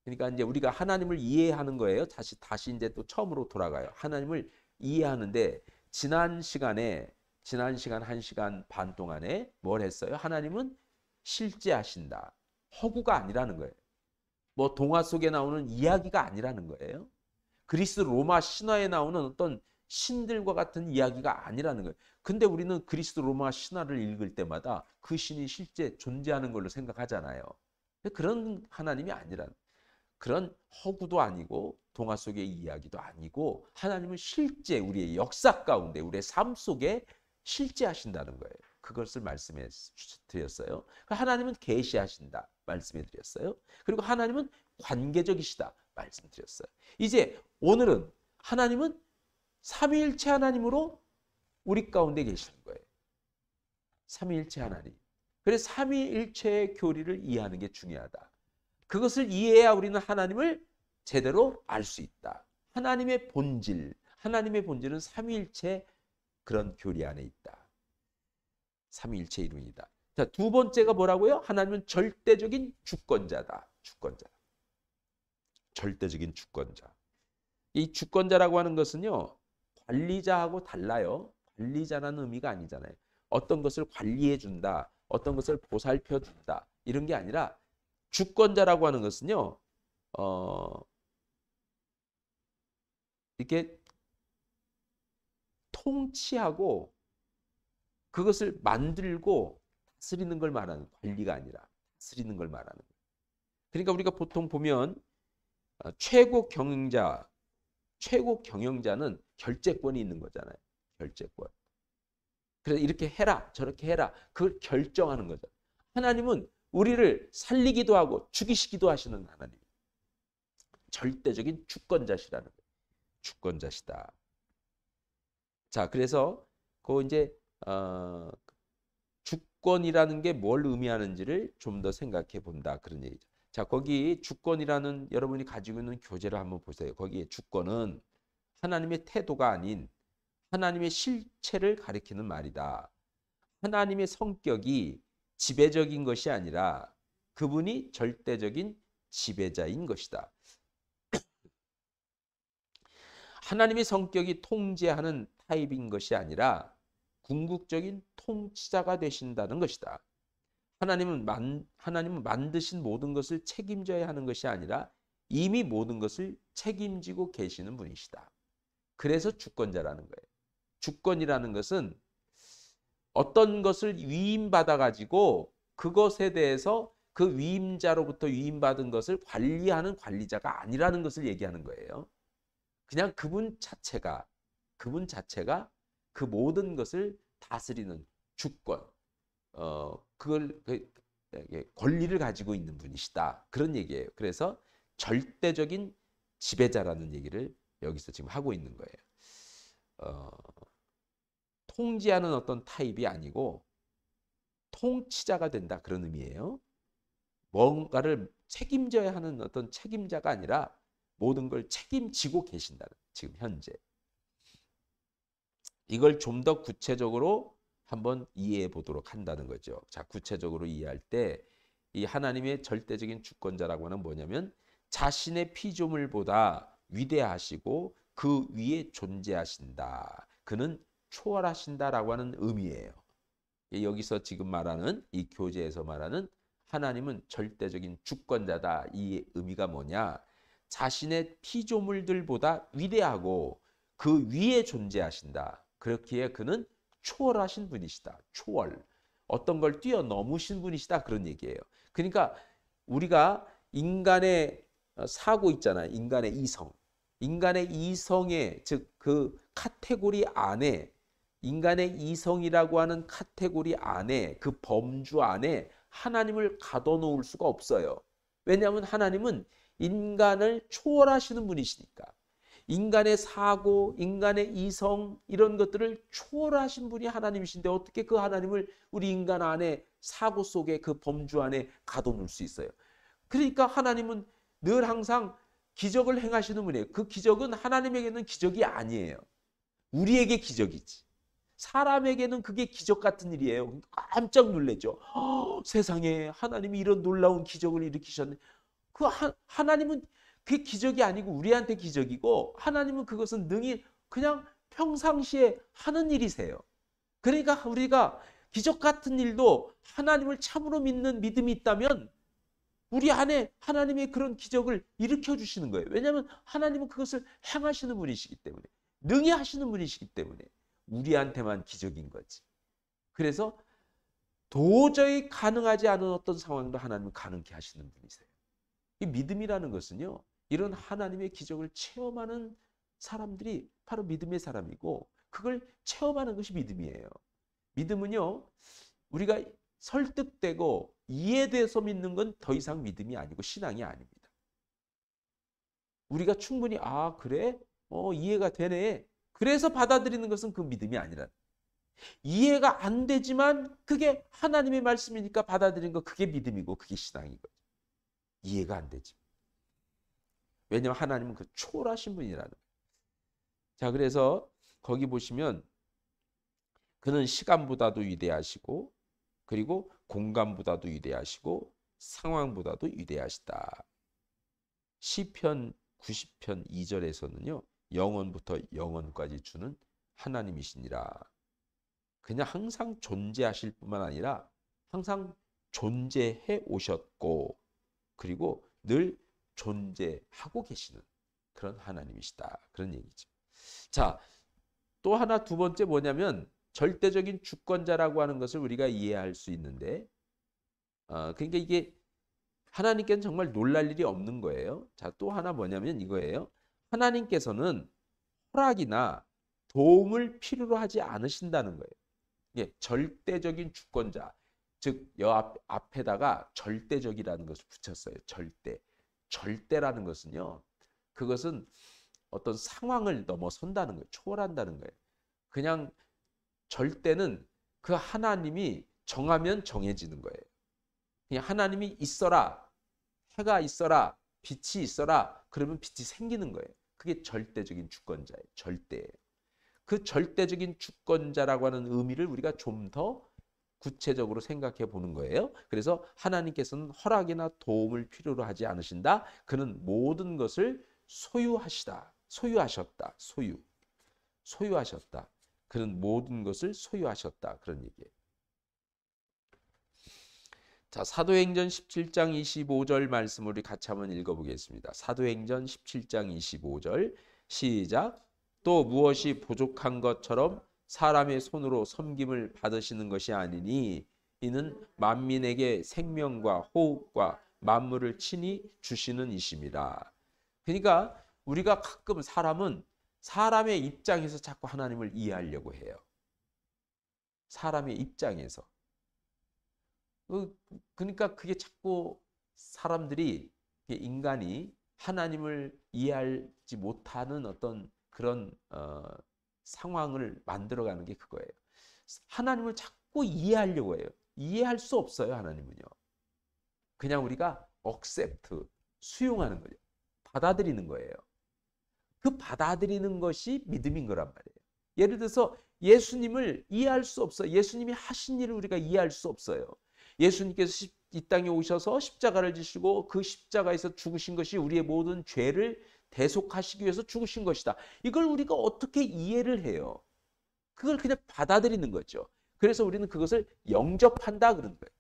그러니까 이제 우리가 하나님을 이해하는 거예요. 다시 이제 또 처음으로 돌아가요. 하나님을 이해하는데 지난 시간 1시간 반 동안에 뭘 했어요? 하나님은 실제하신다. 허구가 아니라는 거예요. 뭐 동화 속에 나오는 이야기가 아니라는 거예요. 그리스 로마 신화에 나오는 어떤 신들과 같은 이야기가 아니라는 거예요. 근데 우리는 그리스 로마 신화를 읽을 때마다 그 신이 실제 존재하는 걸로 생각하잖아요. 그런 하나님이 아니라는, 그런 허구도 아니고 동화 속의 이야기도 아니고 하나님은 실제 우리의 역사 가운데 우리의 삶 속에 실제 하신다는 거예요. 그것을 말씀해 드렸어요. 하나님은 계시하신다 말씀해 드렸어요. 그리고 하나님은 관계적이시다 말씀드렸어요. 이제 오늘은 하나님은 삼위일체 하나님으로 우리 가운데 계시는 거예요. 삼위일체 하나님. 그래서 삼위일체의 교리를 이해하는 게 중요하다. 그것을 이해해야 우리는 하나님을 제대로 알 수 있다. 하나님의 본질은 삼위일체 그런 교리 안에 있다. 삼위일체 이루이다. 자, 두 번째가 뭐라고요? 하나님은 절대적인 주권자다. 주권자. 절대적인 주권자. 이 주권자라고 하는 것은요. 관리자하고 달라요. 관리자라는 의미가 아니잖아요. 어떤 것을 관리해 준다. 어떤 것을 보살펴 준다. 이런 게 아니라 주권자라고 하는 것은요. 이렇게 통치하고 그것을 만들고 다스리는 걸 말하는, 관리가 아니라 다스리는 걸 말하는 거예요. 그러니까 우리가 보통 보면 최고 경영자는 결재권이 있는 거잖아요. 결재권. 그래서 이렇게 해라, 저렇게 해라. 그걸 결정하는 거죠. 하나님은 우리를 살리기도 하고 죽이시기도 하시는 하나님. 절대적인 주권자시라는 거예요. 주권자시다. 자, 그래서 그 이제 주권이라는 게 뭘 의미하는지를 좀 더 생각해 본다 그런 얘기죠. 자, 거기 주권이라는 여러분이 가지고 있는 교재를 한번 보세요. 거기에 주권은 하나님의 태도가 아닌 하나님의 실체를 가리키는 말이다. 하나님의 성격이 지배적인 것이 아니라 그분이 절대적인 지배자인 것이다. 하나님의 성격이 통제하는 타입인 것이 아니라 궁극적인 통치자가 되신다는 것이다. 하나님은 만드신 모든 것을 책임져야 하는 것이 아니라 이미 모든 것을 책임지고 계시는 분이시다. 그래서 주권자라는 거예요. 주권이라는 것은 어떤 것을 위임받아 가지고 그것에 대해서 그 위임자로부터 위임받은 것을 관리하는 관리자가 아니라는 것을 얘기하는 거예요. 그냥 그분 자체가 그 모든 것을 다스리는 주권, 그걸 권리를 가지고 있는 분이시다. 그런 얘기예요. 그래서 절대적인 지배자라는 얘기를 여기서 지금 하고 있는 거예요. 통제하는 어떤 타입이 아니고 통치자가 된다 그런 의미예요. 뭔가를 책임져야 하는 어떤 책임자가 아니라 모든 걸 책임지고 계신다는, 지금 현재. 이걸 좀 더 구체적으로 한번 이해해 보도록 한다는 거죠. 자, 구체적으로 이해할 때 이 하나님의 절대적인 주권자라고 하는 뭐냐면 자신의 피조물보다 위대하시고 그 위에 존재하신다. 그는 초월하신다라고 하는 의미예요. 여기서 지금 말하는 이 교재에서 말하는 하나님은 절대적인 주권자다. 이 의미가 뭐냐? 자신의 피조물들보다 위대하고 그 위에 존재하신다. 그렇기에 그는 초월하신 분이시다. 초월. 어떤 걸 뛰어넘으신 분이시다 그런 얘기예요. 그러니까 우리가 인간의 사고 있잖아요. 인간의 이성. 인간의 이성의 즉 그 카테고리 안에 인간의 이성이라고 하는 카테고리 안에 그 범주 안에 하나님을 가둬놓을 수가 없어요. 왜냐하면 하나님은 인간을 초월하시는 분이시니까. 인간의 사고, 인간의 이성 이런 것들을 초월하신 분이 하나님이신데 어떻게 그 하나님을 우리 인간 안에 사고 속에 그 범주 안에 가둬놓을 수 있어요. 그러니까 하나님은 늘 항상 기적을 행하시는 분이에요. 그 기적은 하나님에게는 기적이 아니에요. 우리에게 기적이지. 사람에게는 그게 기적 같은 일이에요. 깜짝 놀라죠. 세상에 하나님이 이런 놀라운 기적을 일으키셨네. 하나님은 그게 기적이 아니고 우리한테 기적이고 하나님은 그것은 능히 그냥 평상시에 하는 일이세요. 그러니까 우리가 기적 같은 일도 하나님을 참으로 믿는 믿음이 있다면 우리 안에 하나님의 그런 기적을 일으켜 주시는 거예요. 왜냐하면 하나님은 그것을 행하시는 분이시기 때문에 능히 하시는 분이시기 때문에 우리한테만 기적인 거지. 그래서 도저히 가능하지 않은 어떤 상황도 하나님은 가능케 하시는 분이세요. 이 믿음이라는 것은요. 이런 하나님의 기적을 체험하는 사람들이 바로 믿음의 사람이고 그걸 체험하는 것이 믿음이에요. 믿음은요. 우리가 설득되고 이해돼서 믿는 건 더 이상 믿음이 아니고 신앙이 아닙니다. 우리가 충분히 아 그래? 이해가 되네. 그래서 받아들이는 것은 그 믿음이 아니라 이해가 안 되지만 그게 하나님의 말씀이니까 받아들이는 거 그게 믿음이고 그게 신앙인 거죠. 이해가 안 되지. 왜냐하면 하나님은 그 초월하신 분이라는 거예요. 자, 그래서 거기 보시면 그는 시간보다도 위대하시고 그리고 공간보다도 위대하시고 상황보다도 위대하시다. 시편 90편 2절에서는요. 영원부터 영원까지 주는 하나님이시니라. 그냥 항상 존재하실 뿐만 아니라 항상 존재해 오셨고 그리고 늘 존재하고 계시는 그런 하나님이시다. 그런 얘기죠. 자, 또 하나 두 번째 뭐냐면 절대적인 주권자라고 하는 것을 우리가 이해할 수 있는데 그러니까 이게 하나님께는 정말 놀랄 일이 없는 거예요. 자, 또 하나 뭐냐면 이거예요. 하나님께서는 허락이나 도움을 필요로 하지 않으신다는 거예요. 이게 절대적인 주권자. 즉, 앞에다가 절대적이라는 것을 붙였어요. 절대. 절대라는 것은요. 그것은 어떤 상황을 넘어선다는 거예요. 초월한다는 거예요. 그냥 절대는 그 하나님이 정하면 정해지는 거예요. 그냥 하나님이 있어라. 해가 있어라. 빛이 있어라. 그러면 빛이 생기는 거예요. 그게 절대적인 주권자예요. 절대예요. 그 절대적인 주권자라고 하는 의미를 우리가 좀 더 구체적으로 생각해 보는 거예요. 그래서 하나님께서는 허락이나 도움을 필요로 하지 않으신다. 그는 모든 것을 소유하시다. 소유하셨다. 소유하셨다. 그는 모든 것을 소유하셨다. 그런 얘기예요. 자, 사도행전 17장 25절 말씀을 우리 같이 한번 읽어보겠습니다. 사도행전 17장 25절 시작. 또 무엇이 부족한 것처럼 사람의 손으로 섬김을 받으시는 것이 아니니 이는 만민에게 생명과 호흡과 만물을 친히 주시는 이심이라. 그러니까 우리가 가끔 사람은 사람의 입장에서 자꾸 하나님을 이해하려고 해요. 사람의 입장에서. 그러니까 그게 자꾸 사람들이 인간이 하나님을 이해하지 못하는 어떤 그런 상황을 만들어가는 게 그거예요. 하나님을 자꾸 이해하려고 해요. 이해할 수 없어요. 하나님은요. 그냥 우리가 accept, 수용하는 거죠. 받아들이는 거예요. 그 받아들이는 것이 믿음인 거란 말이에요. 예를 들어서 예수님을 이해할 수 없어요. 예수님이 하신 일을 우리가 이해할 수 없어요. 예수님께서 이 땅에 오셔서 십자가를 지시고 그 십자가에서 죽으신 것이 우리의 모든 죄를 대속하시기 위해서 죽으신 것이다. 이걸 우리가 어떻게 이해를 해요? 그걸 그냥 받아들이는 거죠. 그래서 우리는 그것을 영접한다 그러는 거예요.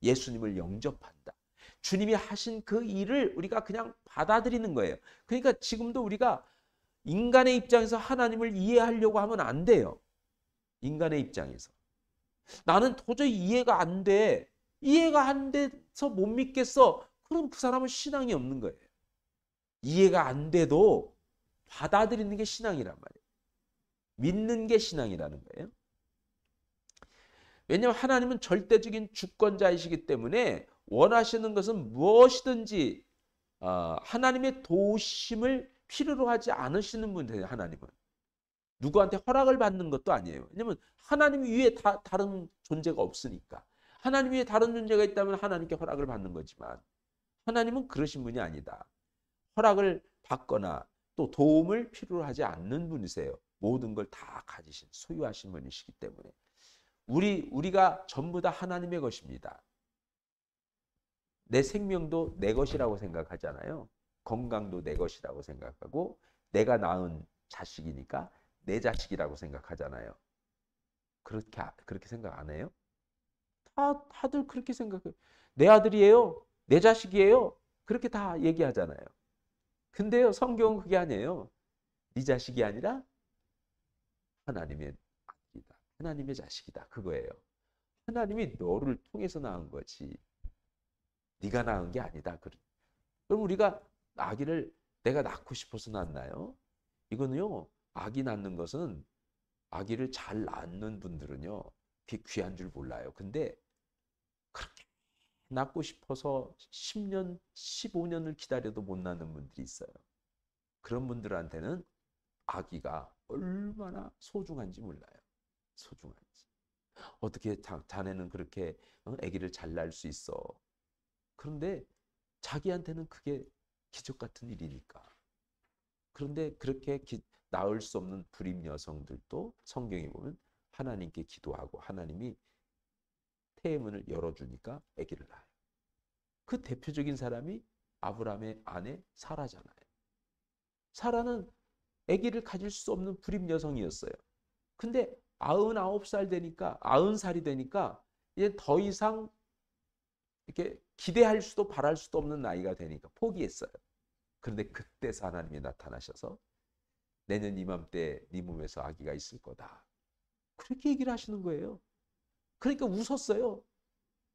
예수님을 영접한다. 주님이 하신 그 일을 우리가 그냥 받아들이는 거예요. 그러니까 지금도 우리가 인간의 입장에서 하나님을 이해하려고 하면 안 돼요. 인간의 입장에서. 나는 도저히 이해가 안 돼. 이해가 안 돼서 못 믿겠어. 그럼 그 사람은 신앙이 없는 거예요. 이해가 안 돼도 받아들이는 게 신앙이란 말이에요. 믿는 게 신앙이라는 거예요. 왜냐하면 하나님은 절대적인 주권자이시기 때문에 원하시는 것은 무엇이든지 하나님의 도우심을 필요로 하지 않으시는 분이에요. 하나님은. 누구한테 허락을 받는 것도 아니에요. 왜냐하면 하나님 위에 다른 존재가 없으니까. 하나님 위에 다른 존재가 있다면 하나님께 허락을 받는 거지만 하나님은 그러신 분이 아니다. 허락을 받거나 또 도움을 필요로 하지 않는 분이세요. 모든 걸 다 가지신 소유하신 분이시기 때문에 우리가 전부 다 하나님의 것입니다. 내 생명도 내 것이라고 생각하잖아요. 건강도 내 것이라고 생각하고 내가 낳은 자식이니까 내 자식이라고 생각하잖아요. 그렇게 생각 안 해요? 다들 그렇게 생각해요. 내 아들이에요. 내 자식이에요. 그렇게 다 얘기하잖아요. 근데요, 성경은 그게 아니에요. 네 자식이 아니라 하나님의 아들이다. 하나님의 자식이다. 그거예요. 하나님이 너를 통해서 낳은 거지. 네가 낳은 게 아니다. 그럼 우리가 아기를 내가 낳고 싶어서 낳나요? 이거는요. 아기 낳는 것은 아기를 잘 낳는 분들은요. 그게 귀한 줄 몰라요. 근데 그렇게 낳고 싶어서 10년, 15년을 기다려도 못 낳는 분들이 있어요. 그런 분들한테는 아기가 얼마나 소중한지 몰라요. 소중한지. 어떻게 자네는 그렇게 아기를 잘 낳을 수 있어. 그런데 자기한테는 그게 기적 같은 일이니까. 그런데 그렇게 낳을 수 없는 불임 여성들도 성경에 보면 하나님께 기도하고 하나님이 태문을 열어주니까 아기를 낳아요. 그 대표적인 사람이 아브라함의 아내 사라잖아요. 사라는 아기를 가질 수 없는 불임 여성이었어요. 근데 99살 되니까 90살이 되니까 이제 더 이상 이렇게 기대할 수도 바랄 수도 없는 나이가 되니까 포기했어요. 그런데 그때서 하나님이 나타나셔서 내년 이맘때 네 몸에서 아기가 있을 거다. 그렇게 얘기를 하시는 거예요. 그러니까 웃었어요.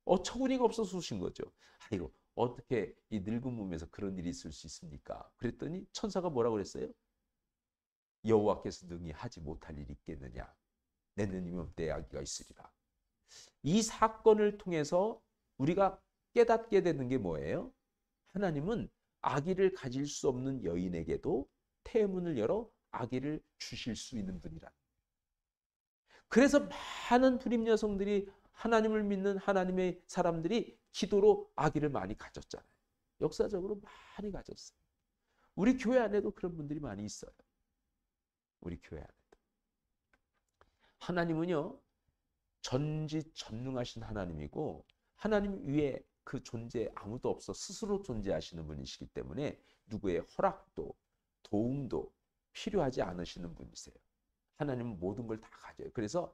어처구니가 없어서 우신 거죠. 아이고 어떻게 이 늙은 몸에서 그런 일이 있을 수 있습니까? 그랬더니 천사가 뭐라고 그랬어요? 여호와께서 능히 하지 못할 일이 있겠느냐. 내년 이맘때 아기가 있으리라. 이 사건을 통해서 우리가 깨닫게 되는 게 뭐예요? 하나님은 아기를 가질 수 없는 여인에게도 태문을 열어 아기를 주실 수 있는 분이라. 그래서 많은 불임 여성들이 하나님을 믿는 하나님의 사람들이 기도로 아기를 많이 가졌잖아요. 역사적으로 많이 가졌어요. 우리 교회 안에도 그런 분들이 많이 있어요. 우리 교회 안에도. 하나님은요. 전지전능하신 하나님이고 하나님 위에 그 존재 아무도 없어 스스로 존재하시는 분이시기 때문에 누구의 허락도 도움도 필요하지 않으시는 분이세요. 하나님은 모든 걸 다 가져요. 그래서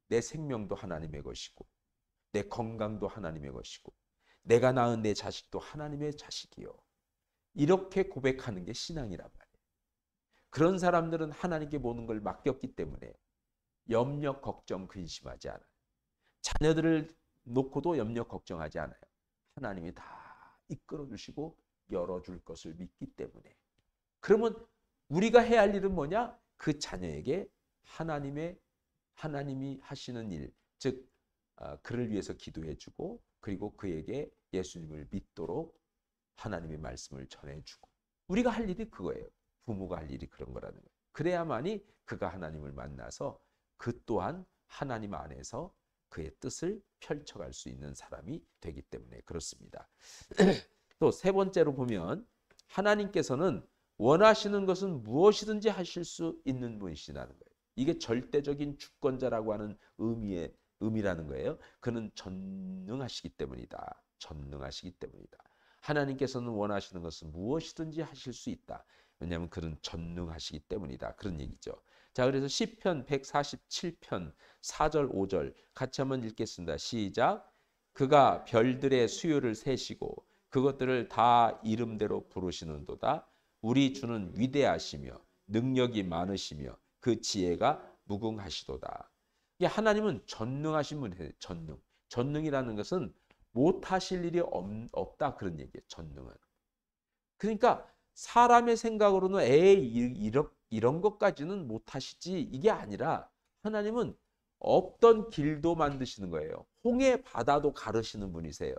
내 생명도 하나님의 것이고 내 건강도 하나님의 것이고 내가 낳은 내 자식도 하나님의 자식이요. 이렇게 고백하는 게 신앙이란 말이에요. 그런 사람들은 하나님께 모든 걸 맡겼기 때문에 염려, 걱정, 근심하지 않아요. 자녀들을 놓고도 염려, 걱정하지 않아요. 하나님이 다 이끌어 주시고 열어줄 것을 믿기 때문에. 그러면 우리가 해야 할 일은 뭐냐? 그 자녀에게 하나님이 하시는 일, 즉 그를 위해서 기도해주고 그리고 그에게 예수님을 믿도록 하나님의 말씀을 전해주고 우리가 할 일이 그거예요. 부모가 할 일이 그런 거라는 거예요. 그래야만이 그가 하나님을 만나서 그 또한 하나님 안에서 그의 뜻을 펼쳐갈 수 있는 사람이 되기 때문에 그렇습니다. 또 세 번째로 보면 하나님께서는 원하시는 것은 무엇이든지 하실 수 있는 분이시라는 거예요. 이게 절대적인 주권자라고 하는 의미라는 거예요. 그는 전능하시기 때문이다. 전능하시기 때문이다. 하나님께서는 원하시는 것은 무엇이든지 하실 수 있다. 왜냐하면 그는 전능하시기 때문이다. 그런 얘기죠. 자, 그래서 시편 147편 4절 5절 같이 한번 읽겠습니다. 시작. 그가 별들의 수요를 세시고 그것들을 다 이름대로 부르시는도다. 우리 주는 위대하시며 능력이 많으시며 그 지혜가 무궁하시도다. 이게 하나님은 전능하신 분이에요. 전능. 전능이라는 것은 못하실 일이 없다 그런 얘기예요. 전능은. 그러니까 사람의 생각으로는 이런 것까지는 못하시지 이게 아니라 하나님은 없던 길도 만드시는 거예요. 홍해 바다도 가르시는 분이세요.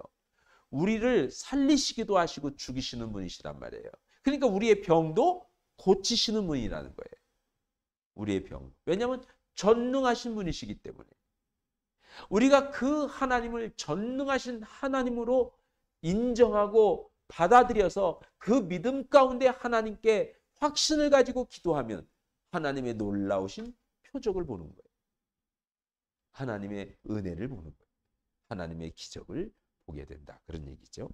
우리를 살리시기도 하시고 죽이시는 분이시란 말이에요. 그러니까 우리의 병도 고치시는 분이라는 거예요. 우리의 병. 왜냐하면 전능하신 분이시기 때문에. 우리가 그 하나님을 전능하신 하나님으로 인정하고 받아들여서 그 믿음 가운데 하나님께 확신을 가지고 기도하면 하나님의 놀라우신 표적을 보는 거예요. 하나님의 은혜를 보는 거예요. 하나님의 기적을 보게 된다. 그런 얘기죠.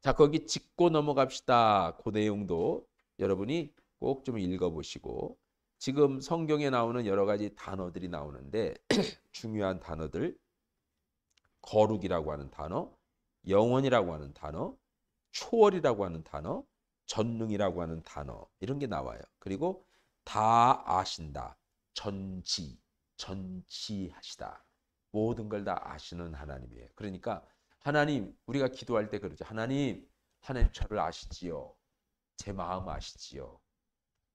자, 거기 짚고 넘어갑시다. 그 내용도 여러분이 꼭 좀 읽어보시고 지금 성경에 나오는 여러 가지 단어들이 나오는데 중요한 단어들 거룩이라고 하는 단어, 영원이라고 하는 단어, 초월이라고 하는 단어, 전능이라고 하는 단어 이런 게 나와요. 그리고 다 아신다. 전지하시다. 모든 걸 다 아시는 하나님이에요. 그러니까 하나님 우리가 기도할 때 그러죠. 하나님 저를 아시지요. 제 마음 아시지요.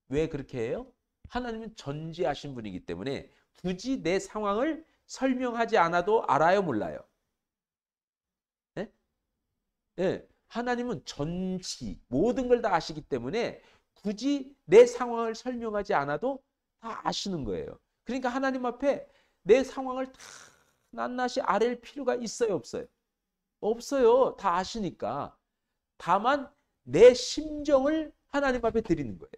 왜 그렇게 해요? 하나님은 전지하신 분이기 때문에 굳이 내 상황을 설명하지 않아도 알아요, 몰라요? 네? 네. 하나님은 전지 모든 걸 다 아시기 때문에 굳이 내 상황을 설명하지 않아도 다 아시는 거예요. 그러니까 하나님 앞에 내 상황을 다 낱낱이 아랠 필요가 있어요, 없어요? 없어요. 다 아시니까. 다만 내 심정을 하나님 앞에 드리는 거예요.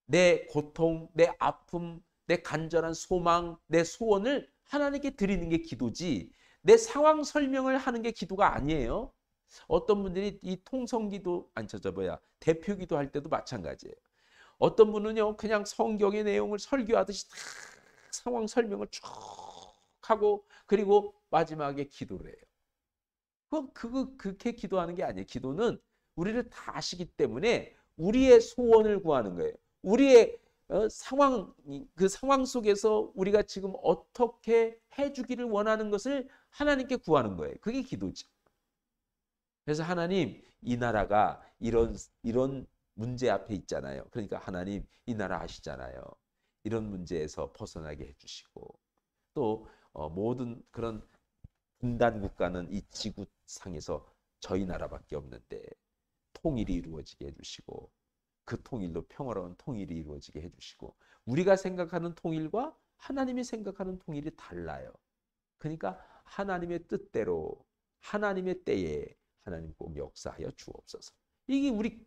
내 고통, 내 아픔, 내 간절한 소망, 내 소원을 하나님께 드리는 게 기도지 내 상황 설명을 하는 게 기도가 아니에요. 어떤 분들이 이 통성기도 대표기도 할 때도 마찬가지예요. 어떤 분은요 그냥 성경의 내용을 설교하듯이 다 상황 설명을 쭉 하고 그리고 마지막에 기도를 해요. 그렇게 기도하는 게 아니에요. 기도는 우리를 다 아시기 때문에 우리의 소원을 구하는 거예요. 우리의 그 상황 속에서 우리가 지금 어떻게 해주기를 원하는 것을 하나님께 구하는 거예요. 그게 기도죠. 그래서 하나님 이 나라가 이런 문제 앞에 있잖아요. 그러니까 하나님 이 나라 아시잖아요. 이런 문제에서 벗어나게 해주시고 또 모든 그런 분단 국가는 이 지구상에서 저희 나라밖에 없는데 통일이 이루어지게 해주시고 그 통일로 평화로운 통일이 이루어지게 해주시고 우리가 생각하는 통일과 하나님이 생각하는 통일이 달라요. 그러니까 하나님의 뜻대로 하나님의 때에 하나님 꼭 역사하여 주옵소서. 이게 우리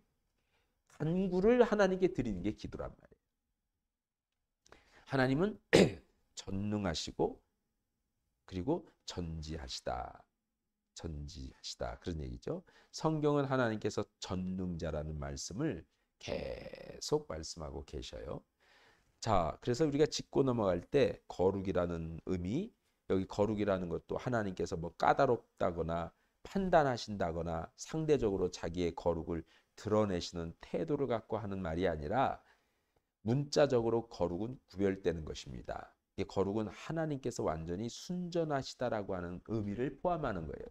간구를 하나님께 드리는 게 기도란 말이에요. 하나님은 전능하시고 그리고 전지하시다. 그런 얘기죠. 성경은 하나님께서 전능자라는 말씀을 계속 말씀하고 계셔요. 자, 그래서 우리가 짚고 넘어갈 때 거룩이라는 의미, 여기 거룩이라는 것도 하나님께서 뭐 까다롭다거나 판단하신다거나 상대적으로 자기의 거룩을 드러내시는 태도를 갖고 하는 말이 아니라 문자적으로 거룩은 구별되는 것입니다. 이 거룩은 하나님께서 완전히 순전하시다라고 하는 의미를 포함하는 거예요.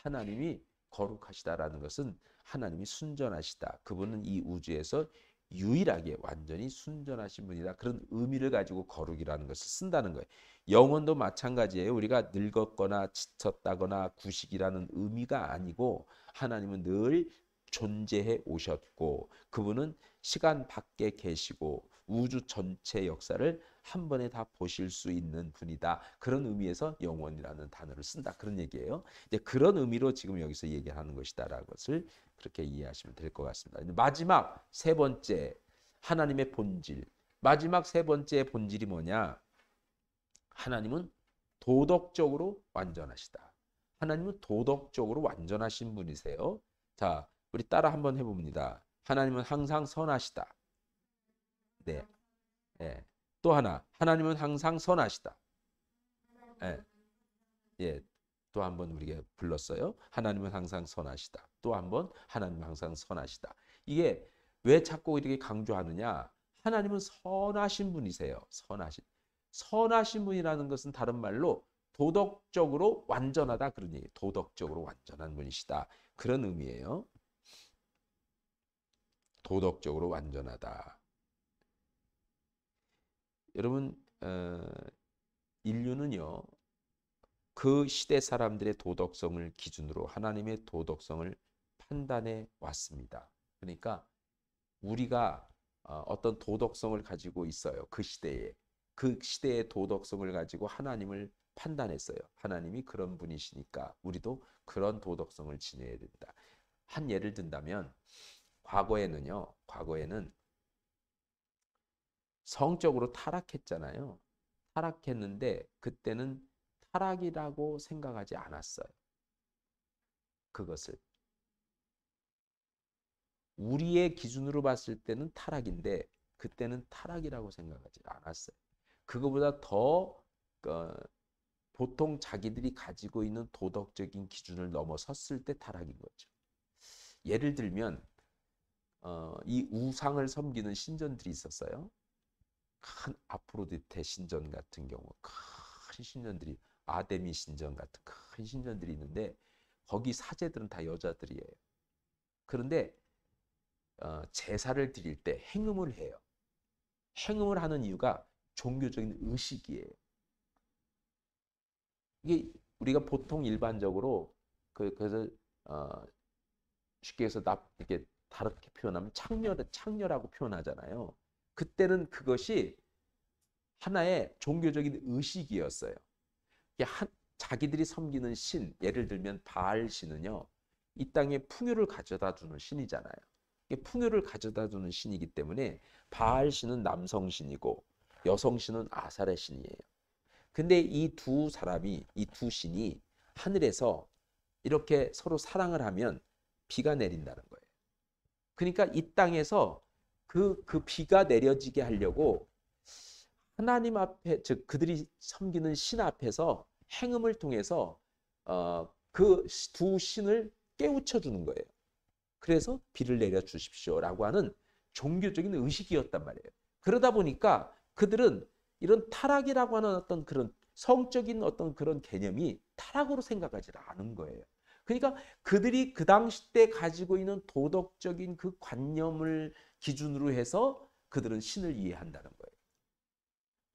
하나님이 거룩하시다라는 것은 하나님이 순전하시다. 그분은 이 우주에서 유일하게 완전히 순전하신 분이다. 그런 의미를 가지고 거룩이라는 것을 쓴다는 거예요. 영혼도 마찬가지예요. 우리가 늙었거나 지쳤다거나 구식이라는 의미가 아니고 하나님은 늘 존재해 오셨고 그분은 시간 밖에 계시고 우주 전체 역사를 한 번에 다 보실 수 있는 분이다. 그런 의미에서 영원이라는 단어를 쓴다. 그런 얘기예요. 이제 그런 의미로 지금 여기서 얘기하는 것이다라는 것을 그렇게 이해하시면 될 것 같습니다. 마지막 세 번째 하나님의 본질. 마지막 세 번째 본질이 뭐냐? 하나님은 도덕적으로 완전하시다. 하나님은 도덕적으로 완전하신 분이세요. 자, 우리 따라 한번 해봅니다. 하나님은 항상 선하시다. 네. 예. 또 하나, 하나님은 항상 선하시다. 예. 예. 또 한 번 우리가 불렀어요. 하나님은 항상 선하시다. 또 한 번, 하나님은 항상 선하시다. 이게 왜 자꾸 이렇게 강조하느냐? 하나님은 선하신 분이세요. 선하신. 선하신 분이라는 것은 다른 말로 도덕적으로 완전하다 그런 얘기예요. 도덕적으로 완전한 분이시다. 그런 의미예요. 도덕적으로 완전하다. 여러분, 인류는요, 그 시대 사람들의 도덕성을 기준으로 하나님의 도덕성을 판단해 왔습니다. 그러니까 우리가 어떤 도덕성을 가지고 있어요. 그 시대에. 그 시대의 도덕성을 가지고 하나님을 판단했어요. 하나님이 그런 분이시니까 우리도 그런 도덕성을 지녀야 된다. 한 예를 든다면 과거에는 성적으로 타락했잖아요. 타락했는데 그때는 타락이라고 생각하지 않았어요. 그것을. 우리의 기준으로 봤을 때는 타락인데 그때는 타락이라고 생각하지 않았어요. 그거보다 더 보통 자기들이 가지고 있는 도덕적인 기준을 넘어섰을 때 타락인 거죠. 예를 들면 이 우상을 섬기는 신전들이 있었어요. 큰 아프로디테 신전 같은 경우 큰 신전들이 아데미 신전 같은 큰 신전들이 있는데 거기 사제들은 다 여자들이에요. 그런데 제사를 드릴 때 행음을 해요. 행음을 하는 이유가 종교적인 의식이에요. 이게 우리가 보통 일반적으로 그래서 쉽게 해서 이렇게 다르게 표현하면 창녀라고 표현하잖아요. 그때는 그것이 하나의 종교적인 의식이었어요. 자기들이 섬기는 신, 예를 들면 바알 신은요, 이 땅에 풍요를 가져다 주는 신이잖아요. 풍요를 가져다 주는 신이기 때문에 바알 신은 남성 신이고 여성 신은 아살의 신이에요. 근데 이 두 신이 하늘에서 이렇게 서로 사랑을 하면 비가 내린다는 거예요. 그러니까 이 땅에서 그 비가 내려지게 하려고 하나님 앞에, 즉 그들이 섬기는 신 앞에서 행음을 통해서 그 두 신을 깨우쳐 주는 거예요. 그래서 비를 내려 주십시오라고 하는 종교적인 의식이었단 말이에요. 그러다 보니까 그들은 이런 타락이라고 하는 어떤 그런 성적인 어떤 그런 개념이 타락으로 생각하지 않은 거예요. 그러니까 그들이 그 당시 때 가지고 있는 도덕적인 그 관념을 기준으로 해서 그들은 신을 이해한다는 거예요.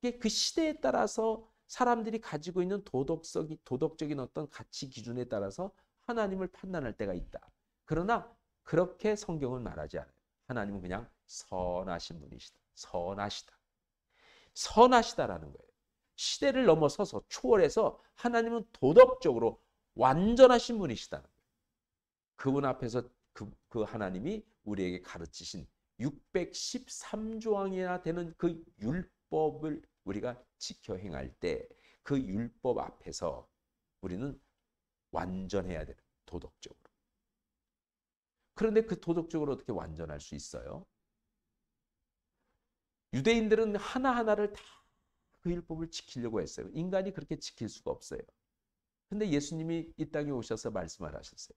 이게 그 시대에 따라서 사람들이 가지고 있는 도덕적인 어떤 가치 기준에 따라서 하나님을 판단할 때가 있다. 그러나 그렇게 성경은 말하지 않아요. 하나님은 그냥 선하신 분이시다. 선하시다. 선하시다라는 거예요. 시대를 넘어서서 초월해서 하나님은 도덕적으로 완전하신 분이시다는 거예요. 그분 앞에서 그 하나님이 우리에게 가르치신 613조항이나 되는 그 율법을 우리가 지켜 행할 때 그 율법 앞에서 우리는 완전해야 되는 도덕적으로. 그런데 그 도덕적으로 어떻게 완전할 수 있어요? 유대인들은 하나하나를 다 그 율법을 지키려고 했어요. 인간이 그렇게 지킬 수가 없어요. 근데 예수님이 이 땅에 오셔서 말씀을 하셨어요.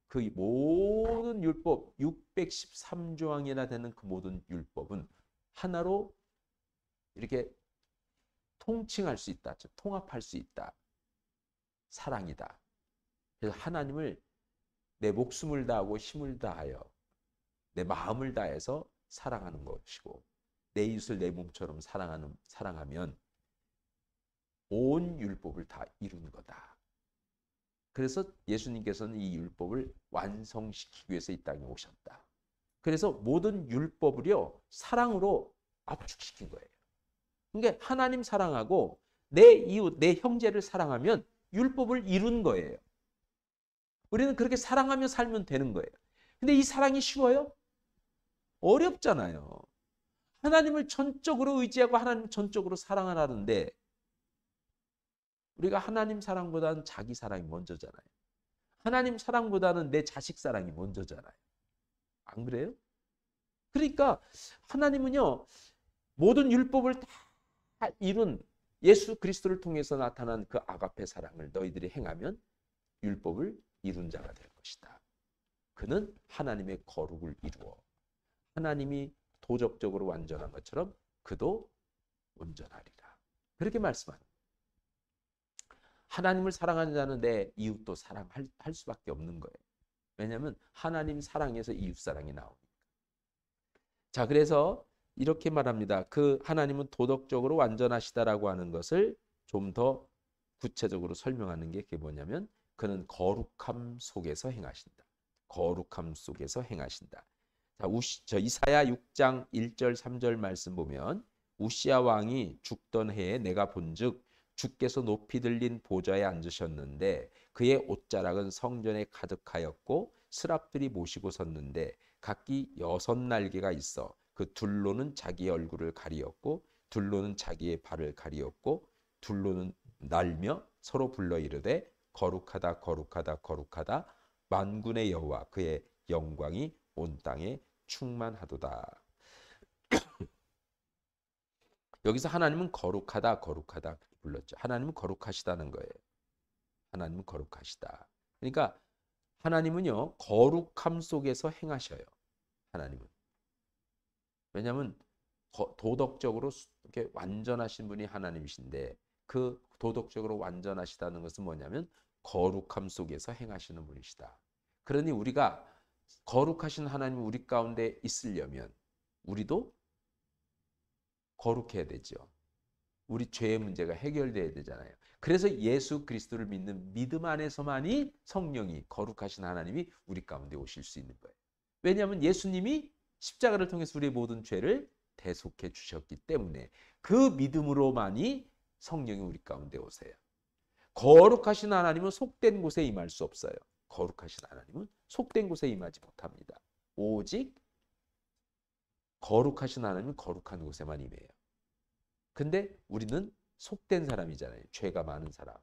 그 모든 율법 613조항이나 되는 그 모든 율법은 하나로 이렇게 통칭할 수 있다. 통합할 수 있다. 사랑이다. 그래서 하나님을 내 목숨을 다하고 힘을 다하여 내 마음을 다해서 사랑하는 것이고 내 이웃을 내 몸처럼 사랑하면 온 율법을 다 이룬 거다. 그래서 예수님께서는 이 율법을 완성시키기 위해서 이 땅에 오셨다. 그래서 모든 율법을요 사랑으로 압축시킨 거예요. 그러니까 하나님 사랑하고 내 이웃, 내 형제를 사랑하면 율법을 이룬 거예요. 우리는 그렇게 사랑하며 살면 되는 거예요. 근데 이 사랑이 쉬워요? 어렵잖아요. 하나님을 전적으로 의지하고 하나님 전적으로 사랑하라는데 우리가 하나님 사랑보다는 자기 사랑이 먼저잖아요. 하나님 사랑보다는 내 자식 사랑이 먼저잖아요. 안 그래요? 그러니까 하나님은요 모든 율법을 다 이룬 예수 그리스도를 통해서 나타난 그 아가페 사랑을 너희들이 행하면 율법을 이룬 자가 될 것이다. 그는 하나님의 거룩을 이루어 하나님이 도덕적으로 완전한 것처럼 그도 온전하리라. 그렇게 말씀합니다. 하나님을 사랑하는 자는 내 이웃도 사랑할 수밖에 없는 거예요. 왜냐하면 하나님 사랑에서 이웃 사랑이 나옵니다. 자, 그래서 이렇게 말합니다. 그 하나님은 도덕적으로 완전하시다라고 하는 것을 좀 더 구체적으로 설명하는 게 그게 뭐냐면 그는 거룩함 속에서 행하신다. 거룩함 속에서 행하신다. 자, 이사야 6장 1절 3절 말씀 보면 우시야 왕이 죽던 해에 내가 본즉 주께서 높이 들린 보좌에 앉으셨는데 그의 옷자락은 성전에 가득하였고 스랍들이 모시고 섰는데 각기 6날개가 있어 그 둘로는 자기 얼굴을 가리었고 둘로는 자기의 발을 가리었고 둘로는 날며 서로 불러 이르되 거룩하다 거룩하다 거룩하다 만군의 여호와 그의 영광이 온 땅에 충만하도다. 여기서 하나님은 거룩하다 거룩하다 불렀죠. 하나님은 거룩하시다는 거예요. 하나님은 거룩하시다. 그러니까 하나님은요 거룩함 속에서 행하셔요. 하나님은. 왜냐하면 도덕적으로 이렇게 완전하신 분이 하나님이신데 그 도덕적으로 완전하시다는 것은 뭐냐면 거룩함 속에서 행하시는 분이시다. 그러니 우리가 거룩하신 하나님이 우리 가운데 있으려면 우리도 거룩해야 되죠. 우리 죄의 문제가 해결돼야 되잖아요. 그래서 예수 그리스도를 믿는 믿음 안에서만이 성령이 거룩하신 하나님이 우리 가운데 오실 수 있는 거예요. 왜냐하면 예수님이 십자가를 통해서 우리의 모든 죄를 대속해 주셨기 때문에 그 믿음으로만이 성령이 우리 가운데 오세요. 거룩하신 하나님은 속된 곳에 임할 수 없어요. 거룩하신 하나님은 속된 곳에 임하지 못합니다. 오직 거룩하신 하나님은 거룩한 곳에만 임해요. 근데 우리는 속된 사람이잖아요. 죄가 많은 사람.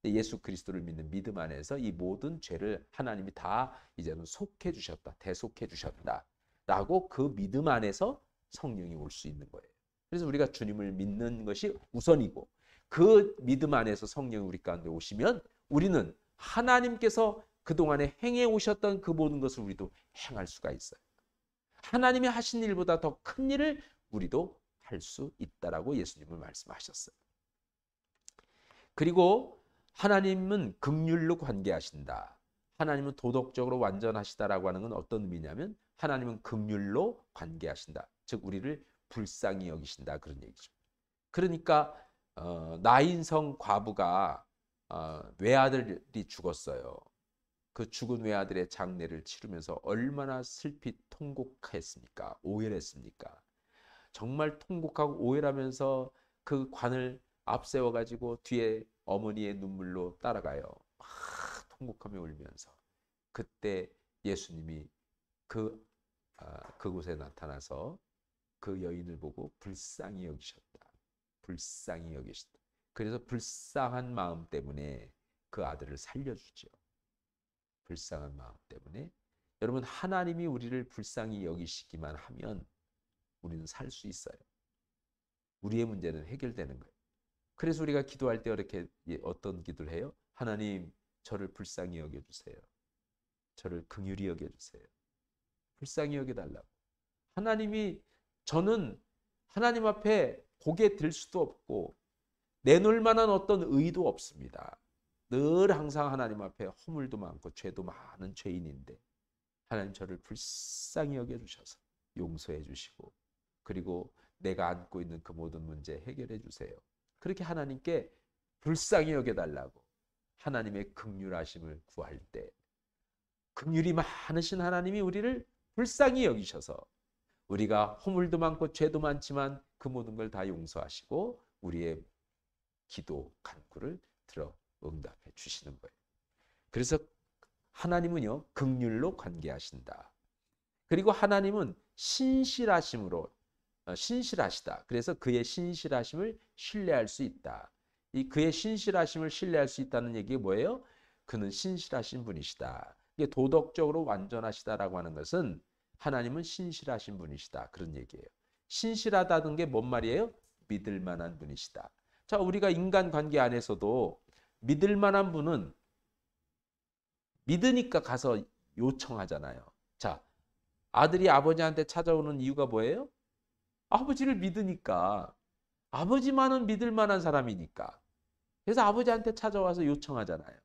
예수 그리스도를 믿는 믿음 안에서 이 모든 죄를 하나님이 다 이제는 속해 주셨다. 대속해 주셨다. 라고 그 믿음 안에서 성령이 올 수 있는 거예요. 그래서 우리가 주님을 믿는 것이 우선이고 그 믿음 안에서 성령이 우리 가운데 오시면 우리는 하나님께서 그동안에 행해 오셨던 그 모든 것을 우리도 행할 수가 있어요. 하나님이 하신 일보다 더 큰 일을 우리도 할 수 있다라고 예수님은 말씀하셨어요. 그리고 하나님은 긍휼로 관계하신다. 하나님은 도덕적으로 완전하시다라고 하는 건 어떤 의미냐면 하나님은 긍휼로 관계하신다. 즉 우리를 불쌍히 여기신다 그런 얘기죠. 그러니까 나인성 과부가 외아들이 죽었어요. 그 죽은 외아들의 장례를 치르면서 얼마나 슬피 통곡했습니까? 오열했습니까? 정말 통곡하고 오열하면서 그 관을 앞세워 가지고 뒤에 어머니의 눈물로 따라가요. 막 통곡하며 울면서 그때 예수님이 그곳에 나타나서 그 여인을 보고 불쌍히 여기셨다. 불쌍히 여기셨다. 그래서 불쌍한 마음 때문에 그 아들을 살려주죠. 불쌍한 마음 때문에. 여러분 하나님이 우리를 불쌍히 여기시기만 하면 우리는 살 수 있어요. 우리의 문제는 해결되는 거예요. 그래서 우리가 기도할 때 이렇게 어떤 기도를 해요? 하나님 저를 불쌍히 여겨주세요. 저를 긍휼히 여겨주세요. 불쌍히 여겨달라고. 하나님이 저는 하나님 앞에 고개 들 수도 없고 내놓을 만한 어떤 의도 없습니다. 늘 항상 하나님 앞에 허물도 많고 죄도 많은 죄인인데 하나님 저를 불쌍히 여겨주셔서 용서해 주시고 그리고 내가 안고 있는 그 모든 문제 해결해 주세요. 그렇게 하나님께 불쌍히 여겨달라고 하나님의 긍휼하심을 구할 때 긍휼이 많으신 하나님이 우리를 불쌍히 여기셔서 우리가 허물도 많고 죄도 많지만 그 모든 걸 다 용서하시고 우리의 기도 간구를 들어 응답해 주시는 거예요. 그래서 하나님은요 긍휼로 관계하신다. 그리고 하나님은 신실하심으로 신실하시다. 그래서 그의 신실하심을 신뢰할 수 있다. 이 그의 신실하심을 신뢰할 수 있다는 얘기가 뭐예요? 그는 신실하신 분이시다. 이게 도덕적으로 완전하시다라고 하는 것은 하나님은 신실하신 분이시다. 그런 얘기예요. 신실하다는 게 뭔 말이에요? 믿을 만한 분이시다. 자, 우리가 인간관계 안에서도 믿을 만한 분은 믿으니까 가서 요청하잖아요. 자, 아들이 아버지한테 찾아오는 이유가 뭐예요? 아버지를 믿으니까. 아버지만은 믿을 만한 사람이니까. 그래서 아버지한테 찾아와서 요청하잖아요.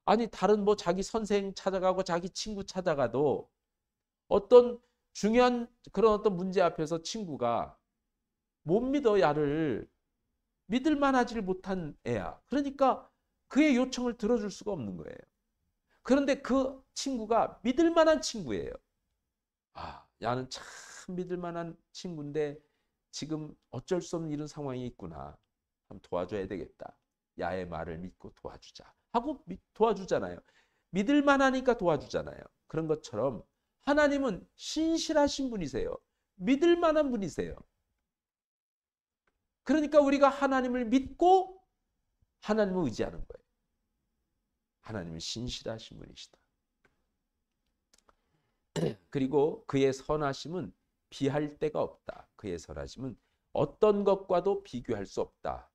아니 다른 뭐 자기 선생 찾아가고 자기 친구 찾아가도 어떤 중요한 그런 어떤 문제 앞에서 친구가 못 믿어 야를 믿을 만하지를 못한 애야. 그러니까 그의 요청을 들어줄 수가 없는 거예요. 그런데 그 친구가 믿을 만한 친구예요. 아, 야는 참 믿을 만한 친구인데 지금 어쩔 수 없는 이런 상황이 있구나. 한번 도와줘야 되겠다. 야의 말을 믿고 도와주자. 하고 도와주잖아요. 믿을 만하니까 도와주잖아요. 그런 것처럼 하나님은 신실하신 분이세요. 믿을 만한 분이세요. 그러니까 우리가 하나님을 믿고 하나님을 의지하는 거예요. 하나님은 신실하신 분이시다. 그리고 그의 선하심은 비할 데가 없다. 그의 선하심은 어떤 것과도 비교할 수 없다.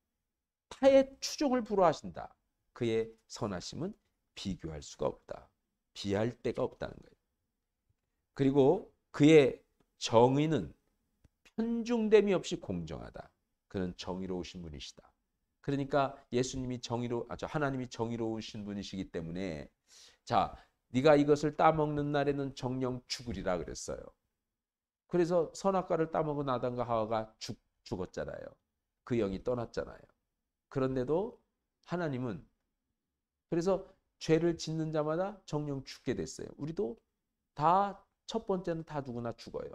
타의 추종을 불허하신다. 그의 선하심은 비교할 수가 없다. 비할 데가 없다는 거예요. 그리고 그의 정의는 편중됨이 없이 공정하다. 그는 정의로우신 분이시다. 그러니까 예수님이 하나님이 정의로우신 분이시기 때문에 자, 네가 이것을 따먹는 날에는 정령 죽으리라 그랬어요. 그래서 선악과를 따먹은 아담과 하와가 죽었잖아요. 그 영이 떠났잖아요. 그런데도 하나님은 그래서 죄를 짓는 자마다 정령 죽게 됐어요. 우리도 다 첫 번째는 다 누구나 죽어요.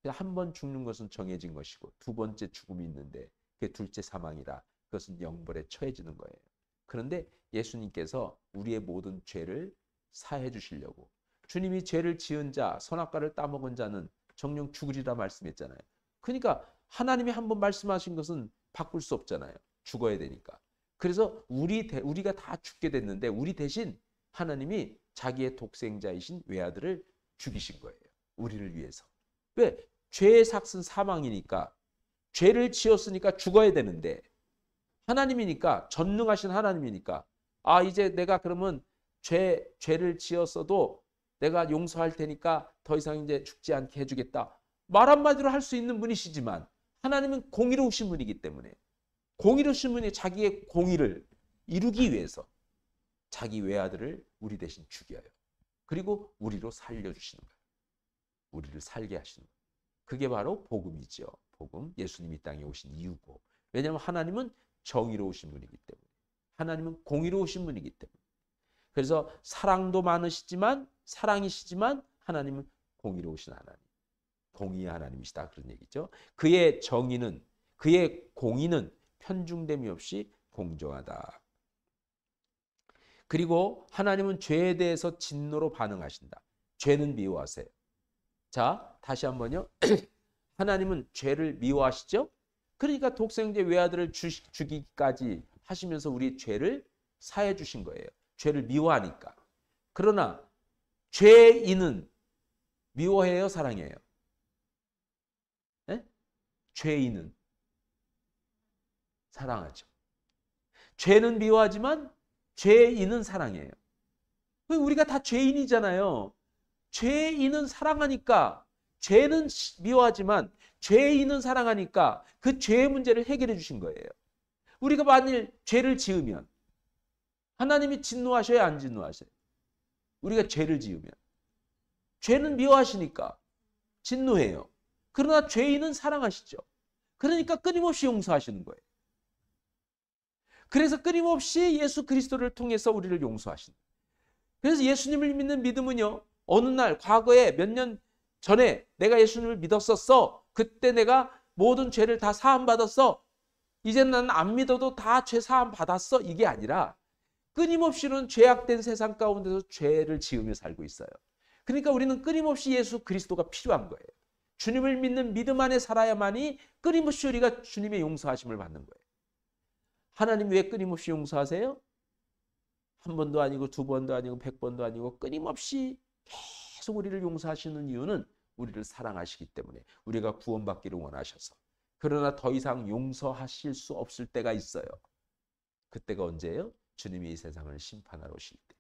한 번 죽는 것은 정해진 것이고 두 번째 죽음이 있는데 그게 둘째 사망이라 그것은 영벌에 처해지는 거예요. 그런데 예수님께서 우리의 모든 죄를 사해 주시려고 주님이 죄를 지은 자, 선악과를 따먹은 자는 정령 죽으리라 말씀했잖아요. 그러니까 하나님이 한번 말씀하신 것은 바꿀 수 없잖아요. 죽어야 되니까. 그래서 우리가 다 죽게 됐는데 우리 대신 하나님이 자기의 독생자이신 외아들을 죽이신 거예요. 우리를 위해서. 왜? 죄의 삭은 사망이니까 죄를 지었으니까 죽어야 되는데 하나님이니까 전능하신 하나님이니까 이제 내가 그러면 죄를 지었어도 내가 용서할 테니까 더 이상 이제 죽지 않게 해주겠다. 말 한마디로 할 수 있는 분이시지만 하나님은 공의로우신 분이기 때문에 공의로우신 분이 자기의 공의를 이루기 위해서 자기 외아들을 우리 대신 죽여요. 그리고 우리로 살려주시는 거예요. 우리를 살게 하시는 거예요. 그게 바로 복음이죠. 복음, 예수님이 땅에 오신 이유고. 왜냐하면 하나님은 정의로우신 분이기 때문에. 하나님은 공의로우신 분이기 때문에. 그래서 사랑도 많으시지만 사랑이시지만 하나님은 공의로우신 하나님. 공의의 하나님이시다 그런 얘기죠. 그의 정의는 그의 공의는 편중됨이 없이 공정하다. 그리고 하나님은 죄에 대해서 진노로 반응하신다. 죄는 미워하세요. 자, 다시 한번요. 하나님은 죄를 미워하시죠? 그러니까 독생자 외아들을 죽이기까지 하시면서 우리 죄를 사해 주신 거예요. 죄를 미워하니까. 그러나 죄인은 미워해요, 사랑해요? 네? 죄인은 사랑하죠. 죄는 미워하지만 죄인은 사랑해요. 우리가 다 죄인이잖아요. 죄인은 사랑하니까 죄는 미워하지만 죄인은 사랑하니까 그 죄의 문제를 해결해 주신 거예요. 우리가 만일 죄를 지으면 하나님이 진노하셔야 안 진노하셔요? 우리가 죄를 지으면 죄는 미워하시니까 진노해요. 그러나 죄인은 사랑하시죠. 그러니까 끊임없이 용서하시는 거예요. 그래서 끊임없이 예수 그리스도를 통해서 우리를 용서하신다. 그래서 예수님을 믿는 믿음은요. 어느 날 과거에 몇 년 전에 내가 예수님을 믿었었어. 그때 내가 모든 죄를 다 사함받았어. 이제는 나는 안 믿어도 다 죄 사함 받았어. 이게 아니라 끊임없이는 죄악된 세상 가운데서 죄를 지으며 살고 있어요. 그러니까 우리는 끊임없이 예수 그리스도가 필요한 거예요. 주님을 믿는 믿음 안에 살아야만이 끊임없이 우리가 주님의 용서하심을 받는 거예요. 하나님 왜 끊임없이 용서하세요? 한 번도 아니고 두 번도 아니고 100번도 아니고 끊임없이 계속 우리를 용서하시는 이유는 우리를 사랑하시기 때문에 우리가 구원받기를 원하셔서. 그러나 더 이상 용서하실 수 없을 때가 있어요. 그때가 언제예요? 주님이 이 세상을 심판하러 오실 때.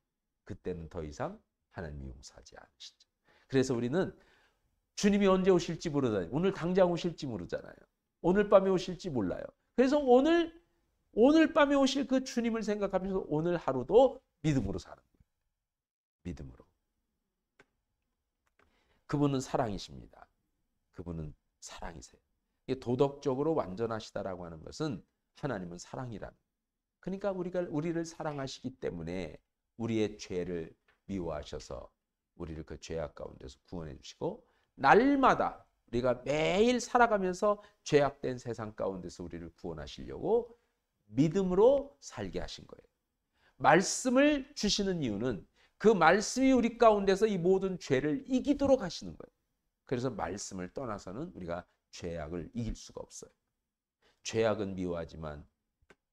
그때는 더 이상 하나님이 용서하지 않으시죠. 그래서 우리는 주님이 언제 오실지 모르잖아요. 오늘 당장 오실지 모르잖아요. 오늘 밤에 오실지 몰라요. 그래서 오늘 밤에 오실 그 주님을 생각하면서 오늘 하루도 믿음으로 사는 거예요. 믿음으로. 그분은 사랑이십니다. 그분은 사랑이세요. 이게 도덕적으로 완전하시다라고 하는 것은 하나님은 사랑이라는 거예요. 그러니까 우리를 사랑하시기 때문에 우리의 죄를 미워하셔서 우리를 그 죄악 가운데서 구원해 주시고, 날마다 우리가 매일 살아가면서 죄악된 세상 가운데서 우리를 구원하시려고 믿음으로 살게 하신 거예요. 말씀을 주시는 이유는 그 말씀이 우리 가운데서 이 모든 죄를 이기도록 하시는 거예요. 그래서 말씀을 떠나서는 우리가 죄악을 이길 수가 없어요. 죄악은 미워하지만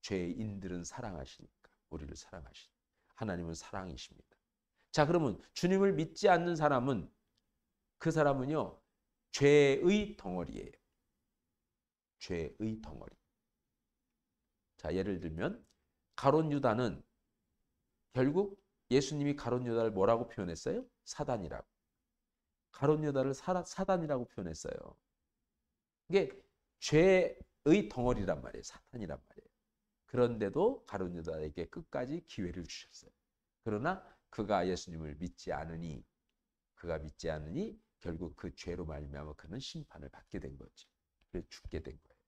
죄인들은 사랑하시니까, 우리를 사랑하시니까. 하나님은 사랑이십니다. 자, 그러면 주님을 믿지 않는 사람은, 그 사람은요, 죄의 덩어리예요. 죄의 덩어리. 자, 예를 들면 가룟 유다는 결국 예수님이 가룟 유다를 뭐라고 표현했어요? 사단이라고. 가룟 유다를 사단이라고 표현했어요. 이게 죄의 덩어리란 말이에요. 사탄이란 말이에요. 그런데도 가룟 유다에게 끝까지 기회를 주셨어요. 그러나 그가 예수님을 믿지 않으니, 결국 그 죄로 말미암아 그는 심판을 받게 된 거죠. 그래서 죽게 된 거예요.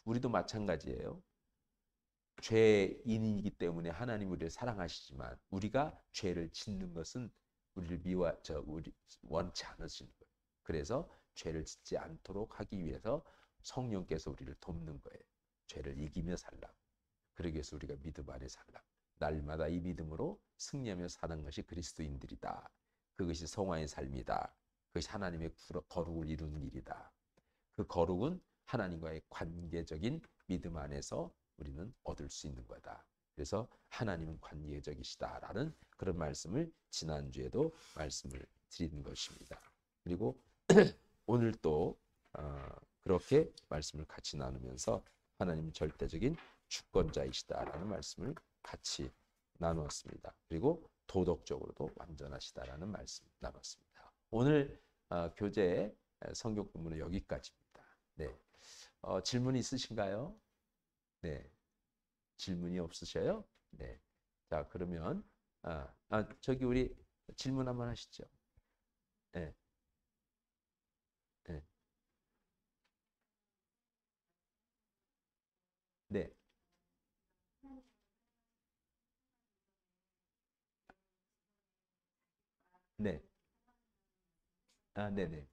우리도 마찬가지예요. 죄인이기 때문에 하나님 우리를 사랑하시지만 우리가 죄를 짓는 것은 우리 원치 않으시는 거예요. 그래서 죄를 짓지 않도록 하기 위해서 성령께서 우리를 돕는 거예요. 죄를 이기며 살라고. 그러기 위해서 우리가 믿음 안에 살라고. 날마다 이 믿음으로 승리하며 사는 것이 그리스도인들이다. 그것이 성화의 삶이다. 그것이 하나님의 거룩을 이루는 일이다. 그 거룩은 하나님과의 관계적인 믿음 안에서 우리는 얻을 수 있는 거다. 그래서 하나님은 관계적이시다라는 그런 말씀을 지난주에도 말씀을 드린 것입니다. 그리고 오늘 또 그렇게 말씀을 같이 나누면서 하나님은 절대적인 주권자이시다라는 말씀을 같이 나누었습니다. 그리고 도덕적으로도 완전하시다라는 말씀 나눴습니다. 오늘 교재 성경 본문은 여기까지입니다. 네, 질문 있으신가요? 네, 질문이 없으셔요? 네, 자 그러면 저기 우리 질문 한번 하시죠. 네, 네, 네, 네, 네, 네.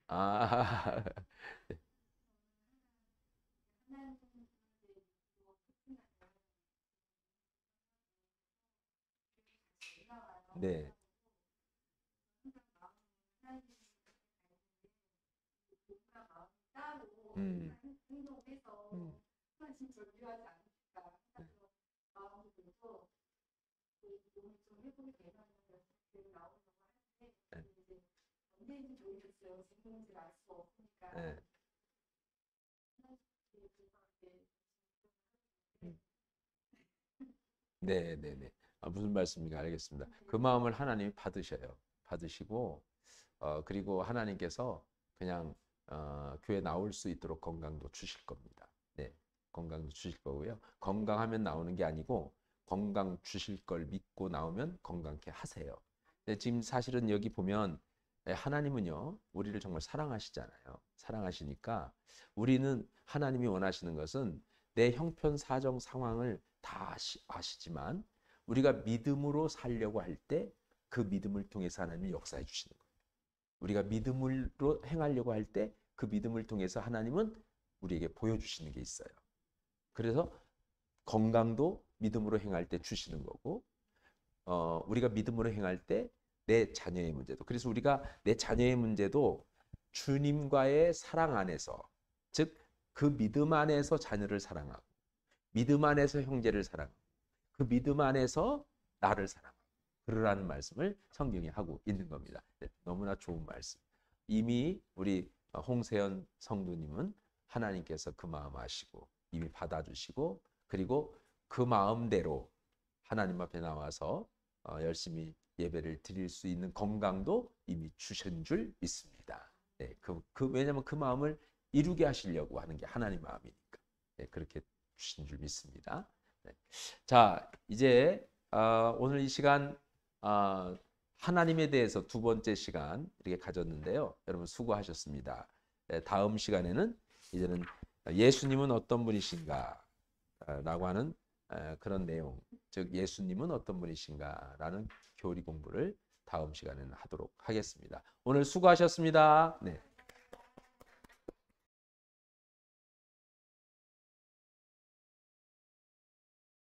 아, 네, 음, 음, 네, 음. 네, 네, 네. 무슨 말씀인가 알겠습니다. 그 마음을 하나님이 받으셔요. 받으시고 그리고 하나님께서 그냥 교회 나올 수 있도록 건강도 주실 겁니다. 네, 건강도 주실 거고요. 건강하면 나오는 게 아니고 건강 주실 걸 믿고 나오면 건강케 하세요. 근데 지금 사실은 여기 보면 하나님은요, 우리를 정말 사랑하시잖아요. 사랑하시니까 우리는 하나님이 원하시는 것은 내 형편 사정 상황을 다 아시지만 우리가 믿음으로 살려고 할 때 그 믿음을 통해서 하나님이 역사해 주시는 거예요. 우리가 믿음으로 행하려고 할 때 그 믿음을 통해서 하나님은 우리에게 보여주시는 게 있어요. 그래서 건강도 믿음으로 행할 때 주시는 거고, 우리가 믿음으로 행할 때 내 자녀의 문제도, 그래서 우리가 내 자녀의 문제도 주님과의 사랑 안에서, 즉 그 믿음 안에서 자녀를 사랑하고 믿음 안에서 형제를 사랑하고 그 믿음 안에서 나를 사랑하고 그러라는 말씀을 성경이 하고 있는 겁니다. 네, 너무나 좋은 말씀. 이미 우리 홍세연 성도님은 하나님께서 그 마음 아시고 이미 받아주시고, 그리고 그 마음대로 하나님 앞에 나와서 열심히 예배를 드릴 수 있는 건강도 이미 주신 줄 믿습니다. 네, 왜냐하면 그 마음을 이루게 하시려고 하는 게 하나님 마음이니까. 네, 그렇게 주신 줄 믿습니다. 네. 자, 이제 오늘 이 시간 하나님에 대해서 두 번째 시간 이렇게 가졌는데요. 여러분 수고하셨습니다. 네, 다음 시간에는 이제는 예수님은 어떤 분이신가 라고 하는 그런 내용, 즉 예수님은 어떤 분이신가 라는 교리 공부를 다음 시간에는 하도록 하겠습니다. 오늘 수고하셨습니다. 네.